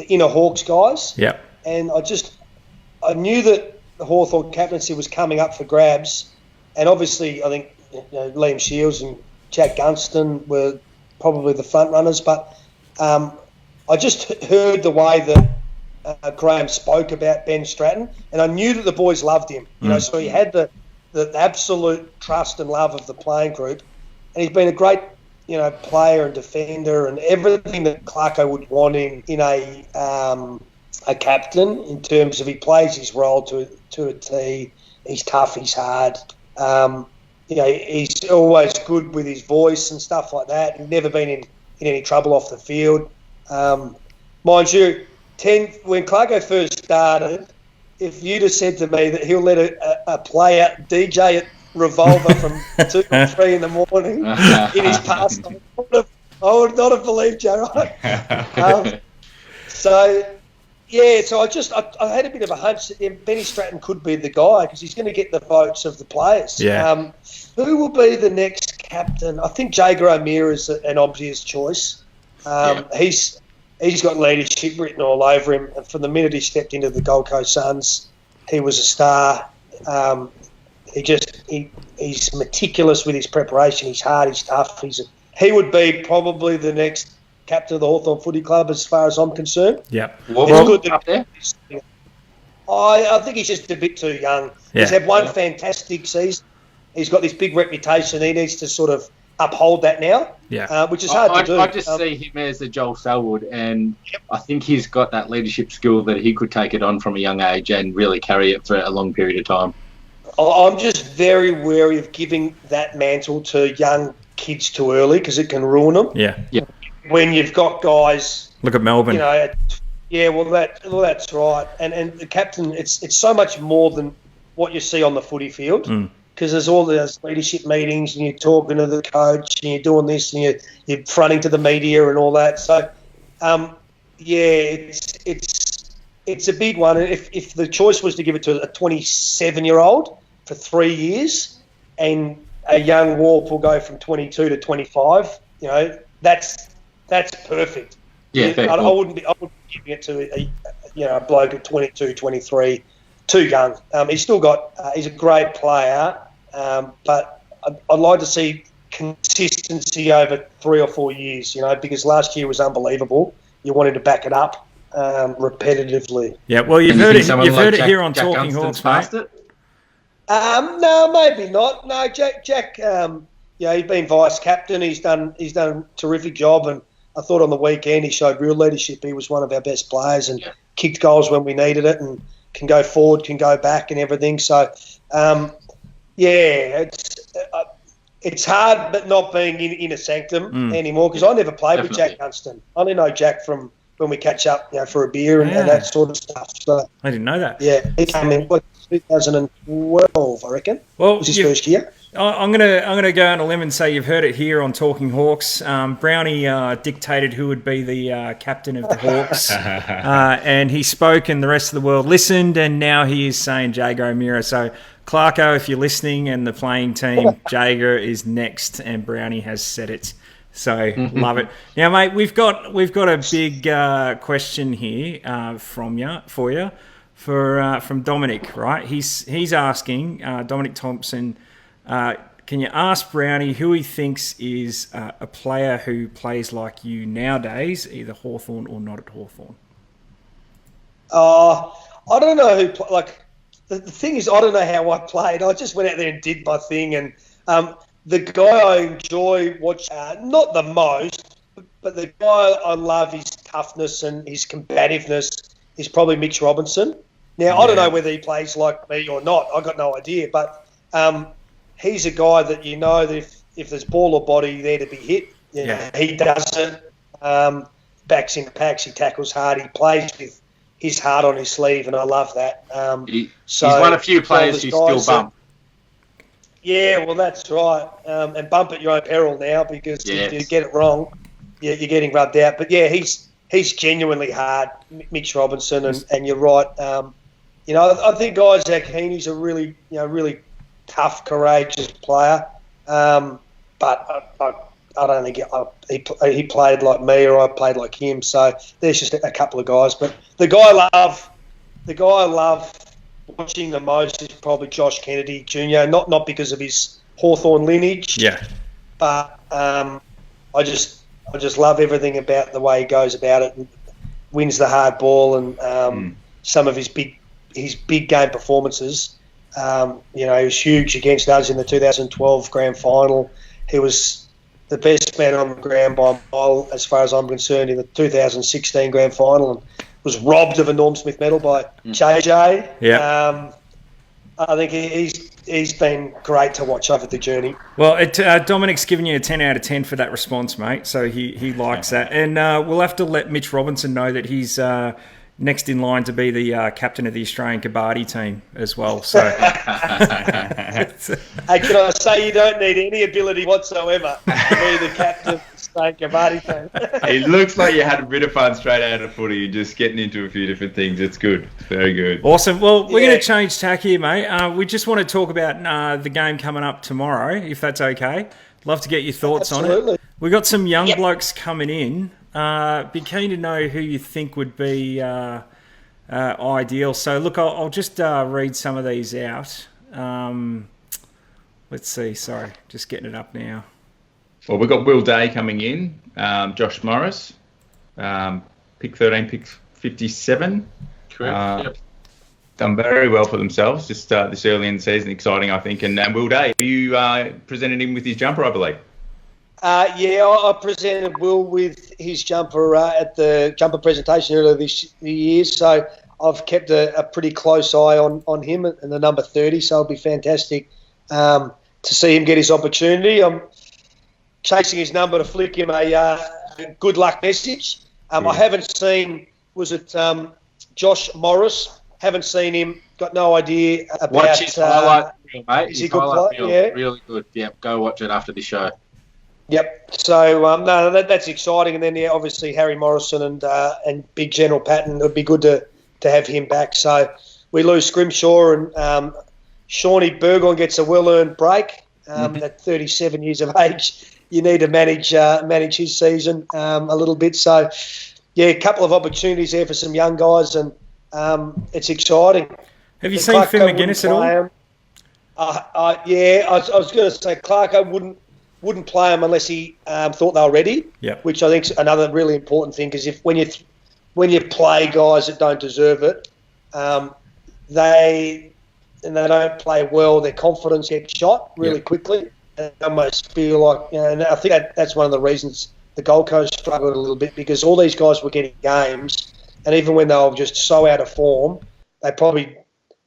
inner Hawks guys. Yeah. And I knew that the Hawthorn captaincy was coming up for grabs. And obviously I think Liam Shields and Jack Gunston were probably the front runners. But I just heard the way that Graham spoke about Ben Stratton, and I knew that the boys loved him. So he had the absolute trust and love of the playing group, and he's been a great player and defender and everything that Clarko would want in a captain, in terms of he plays his role to a T. He's tough, he's hard. He's always good with his voice and stuff like that. He's never been in any trouble off the field. Mind you, when Clarko first started, if you'd have said to me that he'll let a player DJ at Revolver from 2 or 3 in the morning in his pastime, I would not have believed you, right? So I had a bit of a hunch that Benny Stratton could be the guy, because he's going to get the votes of the players. Yeah. Who will be the next captain? I think Jaeger O'Meara is an obvious choice. He's got leadership written all over him. And from the minute he stepped into the Gold Coast Suns, he was a star. He's meticulous with his preparation. He's hard. He's tough. He would be probably the next captain of the Hawthorn Footy Club, as far as I'm concerned. Yeah. Up there? I think he's just a bit too young. Yeah. He's had one fantastic season. He's got this big reputation. He needs to sort of uphold that now, which is hard to do. I just see him as a Joel Selwood, and I think he's got that leadership skill that he could take it on from a young age and really carry it for a long period of time. I'm just very wary of giving that mantle to young kids too early, because it can ruin them. Yeah. When you've got guys, look at Melbourne. That's right. And the captain, it's so much more than what you see on the footy field. Because there's all those leadership meetings, and you're talking to the coach, and you're doing this, and you're fronting to the media and all that. So, it's a big one. And if the choice was to give it to a 27-year-old for 3 years, and a young Warp will go from 22 to 25, that's perfect. Yeah, I wouldn't be giving it to a bloke at 22, 23. Too young. He's a great player, but I'd like to see consistency over 3 or 4 years, because last year was unbelievable. You wanted to back it up repetitively. Yeah, well, you've heard it here on Talking Hawks, mate. No, maybe not. No, Jack. He's been vice captain. He's done a terrific job, and I thought on the weekend he showed real leadership. He was one of our best players and kicked goals when we needed it, and can go forward, can go back, and everything. So, it's hard, but not being in a sanctum anymore, because I never played with Jack Gunston. I only know Jack from when we catch up, for a beer and that sort of stuff. So I didn't know that. Yeah, he came in 2012, I reckon. Well, was his first year. I'm gonna go on a limb and say you've heard it here on Talking Hawks. Brownie dictated who would be the captain of the Hawks, and he spoke, and the rest of the world listened, and now he is saying Jaeger O'Meara. So Clarko, if you're listening, and the playing team, Jaeger is next, and Brownie has said it. So love it. Now, mate, we've got a big question here from Dominic. Right? He's asking Dominic Thompson. Can you ask Brownie who he thinks is a player who plays like you nowadays, either Hawthorn or not at Hawthorn? I don't know who. The thing is, I don't know how I played. I just went out there and did my thing, and the guy I enjoy watching, not the most, but the guy I love his toughness and his combativeness is probably Mitch Robinson. Now, I don't know whether he plays like me or not. I got no idea, but he's a guy that that if there's ball or body there to be hit, he does it. Backs in packs, he tackles hard, he plays with his heart on his sleeve, and I love that. He's one of a few players who still bump. Yeah, well, that's right. And bump at your own peril now, because if you get it wrong, you're getting rubbed out. But yeah, he's genuinely hard, Mitch Robinson, and you're right. I think guys like Heaney's a really tough, courageous player. But I don't think he played like me, or I played like him. So there's just a couple of guys. But the guy I love watching the most is probably Josh Kennedy Jr. Not because of his Hawthorn lineage. Yeah. But I just love everything about the way he goes about it, and wins the hard ball, and some of his big game performances. He was huge against us in the 2012 grand final. He was the best man on the ground by a mile, as far as I'm concerned, in the 2016 grand final, and was robbed of a Norm Smith medal by JJ. Yeah. I think he's been great to watch over the journey. Well, Dominic's given you a 10 out of 10 for that response, mate. So he likes that. And we'll have to let Mitch Robinson know that he's next in line to be the captain of the Australian Kabaddi team as well. So, hey, can I say you don't need any ability whatsoever to be the captain of the Australian Kabaddi team? It looks like you had a bit of fun straight out of footy. You're just getting into a few different things. It's good. It's very good. Awesome. Well, we're going to change tack here, mate. We just want to talk about the game coming up tomorrow, if that's okay. Love to get your thoughts on it. We've got some young blokes coming in. Be keen to know who you think would be ideal. So, look, I'll just read some of these out. Let's see. Sorry, just getting it up now. Well, we've got Will Day coming in. Josh Morris, pick 13, pick 57. Correct. Yep. Done very well for themselves just this early in the season. Exciting, I think. And Will Day, you presented him with his jumper, I believe. I presented Will with his jumper at the jumper presentation earlier this year, so I've kept a pretty close eye on him and the number 30, so it'll be fantastic to see him get his opportunity. I'm chasing his number to flick him a good luck message. I haven't seen, Josh Morris? Haven't seen him, got no idea about... Watch his highlight reel, mate. Is he good? Really good. Yep, go watch it after the show. Yep. So that's exciting, and then obviously Harry Morrison and Big General Patton. It would be good to have him back. So we lose Scrimshaw, and Shawnee Burgon gets a well-earned break. At 37 years of age, you need to manage his season a little bit. So a couple of opportunities there for some young guys, and it's exciting. Have you seen Finn McGuinness at all? I was going to say Clarko wouldn't play them unless he thought they were ready. Yep. Which I think is another really important thing, because when you play guys that don't deserve it, they don't play well, their confidence gets shot really quickly. And I almost feel like, and I think that's one of the reasons the Gold Coast struggled a little bit, because all these guys were getting games, and even when they were just so out of form, they probably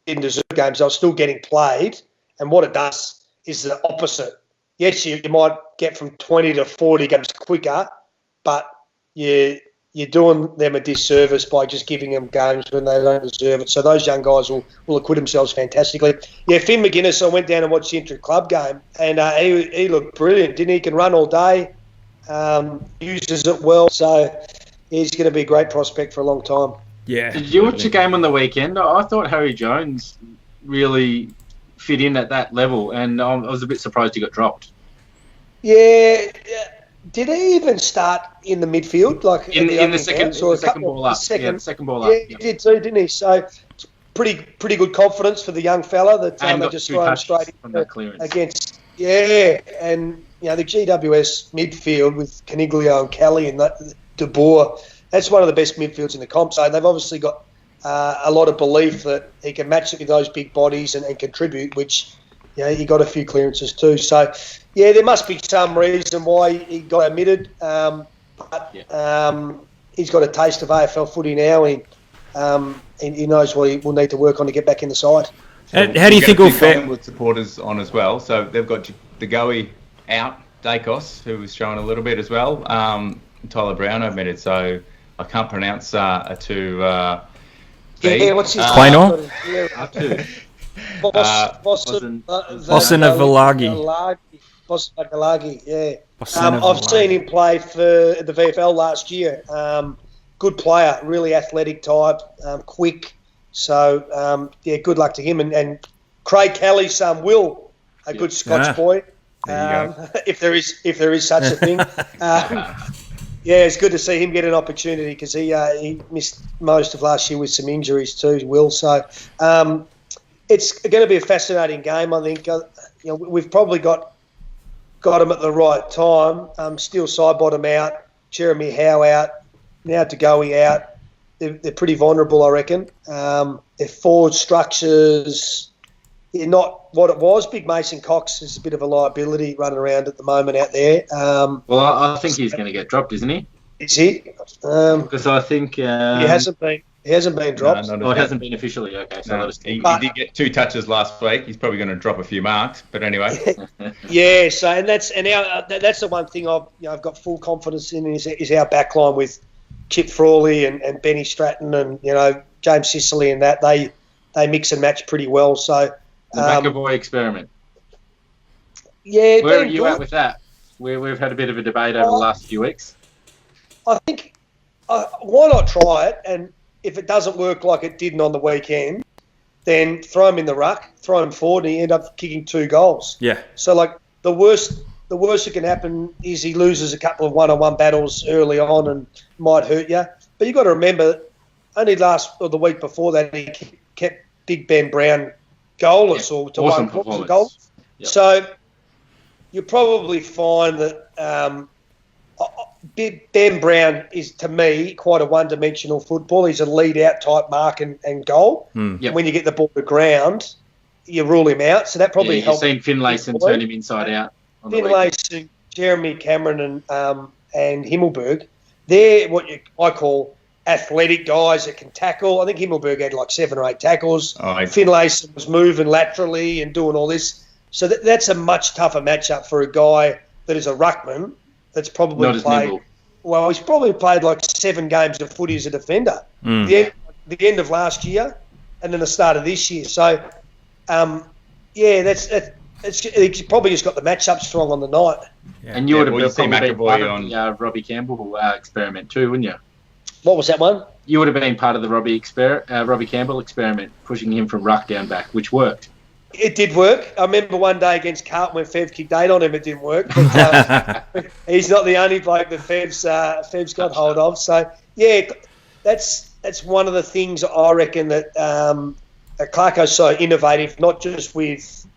didn't deserve games. They were still getting played, and what it does is the opposite. Yes, you might get from 20 to 40 games quicker, but you're doing them a disservice by just giving them games when they don't deserve it. So those young guys will acquit themselves fantastically. Yeah, Finn McGuinness, I went down and watched the intra-club game, and he looked brilliant, didn't he? He can run all day, uses it well, so he's going to be a great prospect for a long time. Yeah. Did you watch the game on the weekend? I thought Harry Jones really fit in at that level, and I was a bit surprised he got dropped. Yeah, did he even start in the midfield, like in the second ball up? Yeah, the second ball up. Yeah, he did too, didn't he? So pretty good confidence for the young fella that they just throw him straight in against. Yeah, and the GWS midfield with Caniglio and Kelly and De Boer, that's one of the best midfields in the comp. So they've obviously got a lot of belief that he can match it with those big bodies and contribute, which he got a few clearances too. So there must be some reason why he got omitted, but he's got a taste of AFL footy now, and he knows what he will need to work on to get back in the side. How do you think we'll fare? Collingwood supporters on as well, so they've got the Goey out, Dacos, who was showing a little bit as well. Tyler Brown omitted, so I can't pronounce a two. What's his Quaynor? Boston Avalagi. Yeah. I've seen him play for the VFL last year. Good player, really athletic type, quick. So, good luck to him. And Craig Kelly's son, Will, a good Scotch boy, if there is such a thing. It's good to see him get an opportunity, because he missed most of last year with some injuries too, Will. So it's going to be a fascinating game, I think. We've probably got him at the right time. Still Sidebottom out, Jeremy Howe out, now Tagoe out. They're pretty vulnerable, I reckon. Their forward structures, not what it was. Big Mason Cox is a bit of a liability running around at the moment out there. Well, I think he's going to get dropped, isn't he? Is he? Because I think he hasn't been. He hasn't been dropped. No, it hasn't been officially. Okay, so No, he did get 2 touches last week. He's probably going to drop a few marks, but anyway. Yeah. So that's the one thing I've got full confidence in is our backline with Chip Frawley and Benny Stratton and James Sicily and that they mix and match pretty well. So the McAvoy experiment. Yeah. Where are you at with that? We've had a bit of a debate over the last few weeks. I think why not try it? And if it doesn't work like it didn't on the weekend, then throw him in the ruck, throw him forward, and he end up kicking 2 goals. Yeah. So like the worst that can happen is he loses a couple of one-on-one battles early on and might hurt you. But you've got to remember, only the week before that he kept Big Ben Brown goalless or to awesome one performance. goal. Yep. So you'll probably find that Ben Brown is, to me, quite a one-dimensional football. He's a lead-out type mark and goal. Yep. When you get the ball to ground, you rule him out. So that probably helps. You've seen Finlayson turn him inside out. Finlayson, Jeremy Cameron and Himmelberg, they're what I call athletic guys that can tackle. I think Himmelberg had like 7 or 8 tackles. Finlayson was moving laterally and doing all this. So that's a much tougher matchup for a guy that is a ruckman that's probably played. Well, he's probably played like 7 games of footy as a defender. The end of last year, and then the start of this year. So, he's probably just got the matchups wrong on the night. Yeah. And you would have seen McAvoy on the Robbie Campbell experiment too, wouldn't you? What was that one? You would have been part of the Robbie Campbell experiment, pushing him from ruck down back, which worked. It did work. I remember one day against Carlton when Fev kicked 8 on him, it didn't work. But, he's not the only bloke that Fev's got hold of. So, yeah, that's one of the things I reckon that Clarko's so innovative, not just with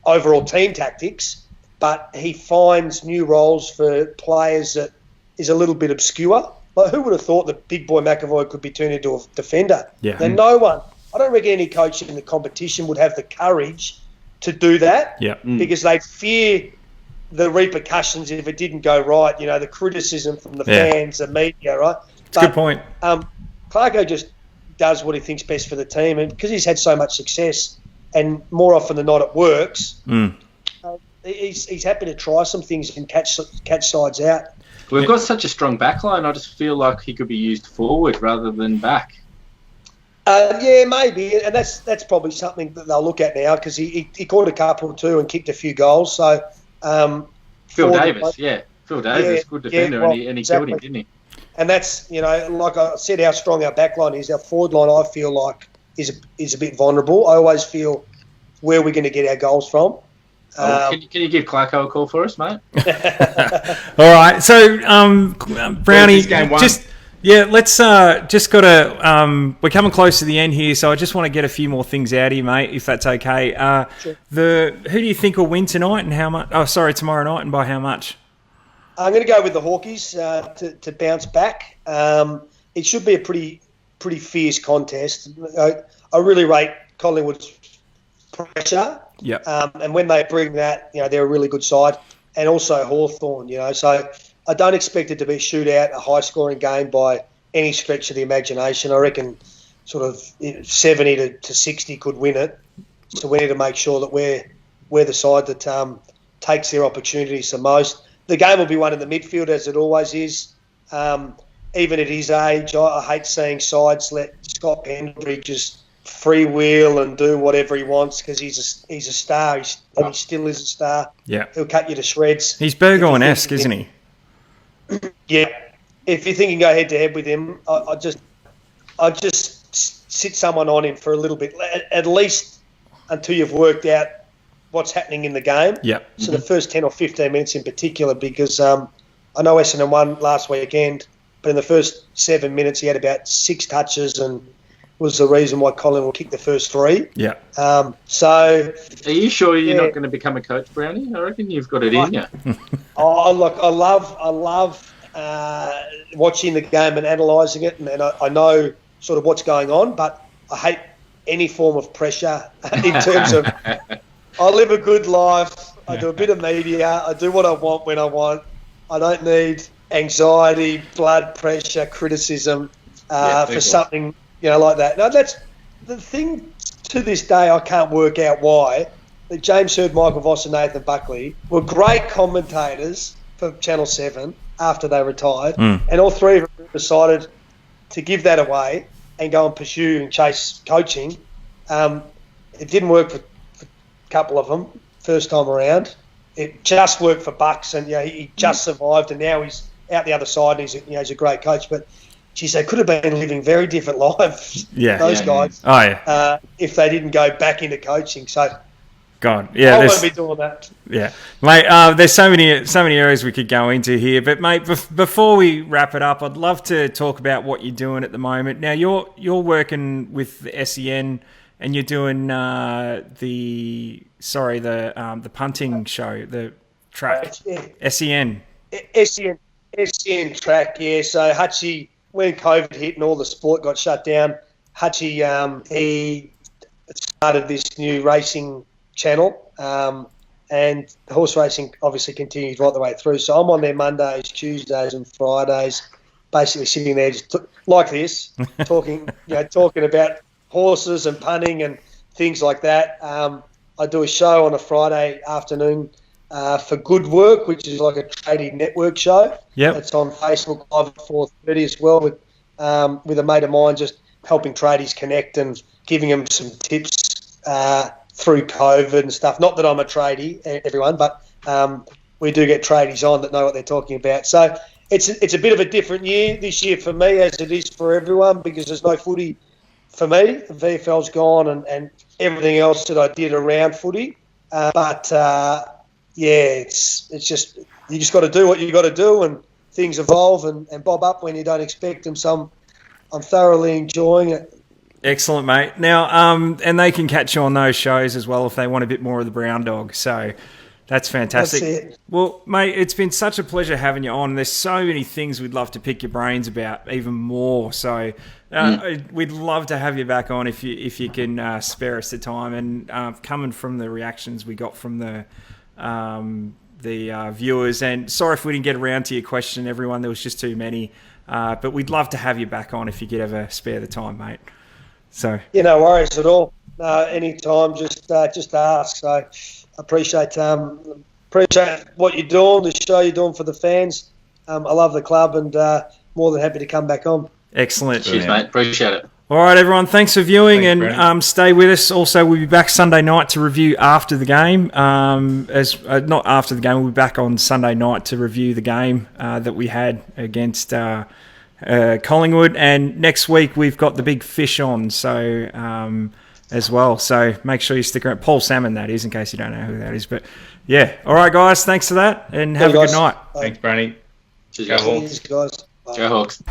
overall team tactics, but he finds new roles for players that is a little bit obscure. Like, who would have thought that Big Boy McAvoy could be turned into a defender? Yeah. And no one. I don't reckon any coach in the competition would have the courage to do that because they'd fear the repercussions if it didn't go right, the criticism from the fans, the media, right? It's a good point. Clarko just does what he thinks best for the team, and because he's had so much success and more often than not it works, he's happy to try some things and catch sides out. We've got such a strong backline, I just feel like he could be used forward rather than back. Yeah, maybe, and that's probably something that they'll look at now because he caught a couple too and kicked a few goals. So Phil Davis, good defender, and he killed him, didn't he? And that's like I said, how strong our backline is. Our forward line, I feel like, is a bit vulnerable. I always feel where we're going to get our goals from. Can you give Clarko a call for us, mate? All right, so Brownie, let's just got to. We're coming close to the end here, so I just want to get a few more things out of you, mate, if that's okay. Sure. Who do you think will win tonight and how much? Oh, sorry, tomorrow night, and by how much? I'm going to go with the Hawkies to bounce back. It should be a pretty fierce contest. I really rate Collingwood's pressure. Yeah. And when they bring that, they're a really good side, and also Hawthorn. So I don't expect it to be a shootout, a high-scoring game by any stretch of the imagination. I reckon sort of 70 to 60 could win it. So we need to make sure that we're the side that takes their opportunities the most. The game will be won in the midfield, as it always is. Even at his age, I hate seeing sides let Scott Pendlebury just freewheel and do whatever he wants because he's a star. He still is a star. Yeah. He'll cut you to shreds. He's Burgoyne-esque, isn't he? Yeah, if you think you can go head to head with him, I just sit someone on him for a little bit, at least until you've worked out what's happening in the game. Yeah. So the first 10 or 15 minutes in particular, because I know Essendon won last weekend, but in the first 7 minutes he had about 6 touches and was the reason why Collingwood kicked the first 3. Yeah. So. Are you sure you're not going to become a coach, Brownie? I reckon you've got it in you. I love watching the game and analysing it, and I know sort of what's going on, but I any form of pressure in terms of I live a good life. I do a bit of media. I do what I want when I want. I don't need anxiety, blood pressure, criticism for something, like that. Now, that's the thing. To this day, I can't work out why that James Hird, Michael Voss and Nathan Buckley were great commentators for Channel 7 after they retired, and all three of them decided to give that away and go and pursue and chase coaching. It didn't work for a couple of them first time around. It just worked for Bucks, and he just survived, and now he's out the other side, and he's a great coach. But geez, they could have been living very different lives, those guys, if they didn't go back into coaching. So, God, I won't be doing that. Yeah, mate. There's so many areas we could go into here, but mate, before we wrap it up, I'd love to talk about what you're doing at the moment. Now, you're working with the SEN, and you're doing the punting show, the track, SEN. SEN track, yeah. So Hutchie, when COVID hit and all the sport got shut down, Hutchie, he started this new racing channel, and horse racing obviously continues right the way through. So I'm on there Mondays, Tuesdays and Fridays, basically sitting there just like this, talking about horses and punting and things like that. I do a show on a Friday afternoon for Good Work, which is like a tradie network show. Yep. It's on Facebook Live at 4:30 as well with a mate of mine, just helping tradies connect and giving them some tips through COVID and stuff. Not that I'm a tradie, everyone, but we do get tradies on that know what they're talking about. So it's a bit of a different year this year for me, as it is for everyone, because there's no footy for me. The VFL's gone and everything else that I did around footy. It's just you just got to do what you got to do, and things evolve and bob up when you don't expect them. So I'm thoroughly enjoying it. Excellent, mate. Now, and they can catch you on those shows as well if they want a bit more of the brown dog. So that's fantastic. That's it. Well, mate, it's been such a pleasure having you on. There's so many things we'd love to pick your brains about, even more. So we'd love to have you back on if you can spare us the time. And coming from the reactions we got from the viewers, and sorry if we didn't get around to your question, everyone. There was just too many. But we'd love to have you back on if you could ever spare the time, mate. So no worries at all. Anytime, just ask. So I appreciate what you're doing, the show you're doing for the fans. I love the club, and more than happy to come back on. Excellent. Cheers, mate. Appreciate it. All right, everyone. Thanks for viewing, and stay with us. Also, we'll be back Sunday night to review after the game. Not after the game, we'll be back on Sunday night to review the game that we had against Collingwood. And next week we've got the big fish on, as well. So make sure you stick around. Paul Salmon, that is, in case you don't know who that is. But yeah, all right, guys. Thanks for that, and have a good night. Thanks, Browny. Cheers, guys. Cheers, guys. Bye. Go Hawks.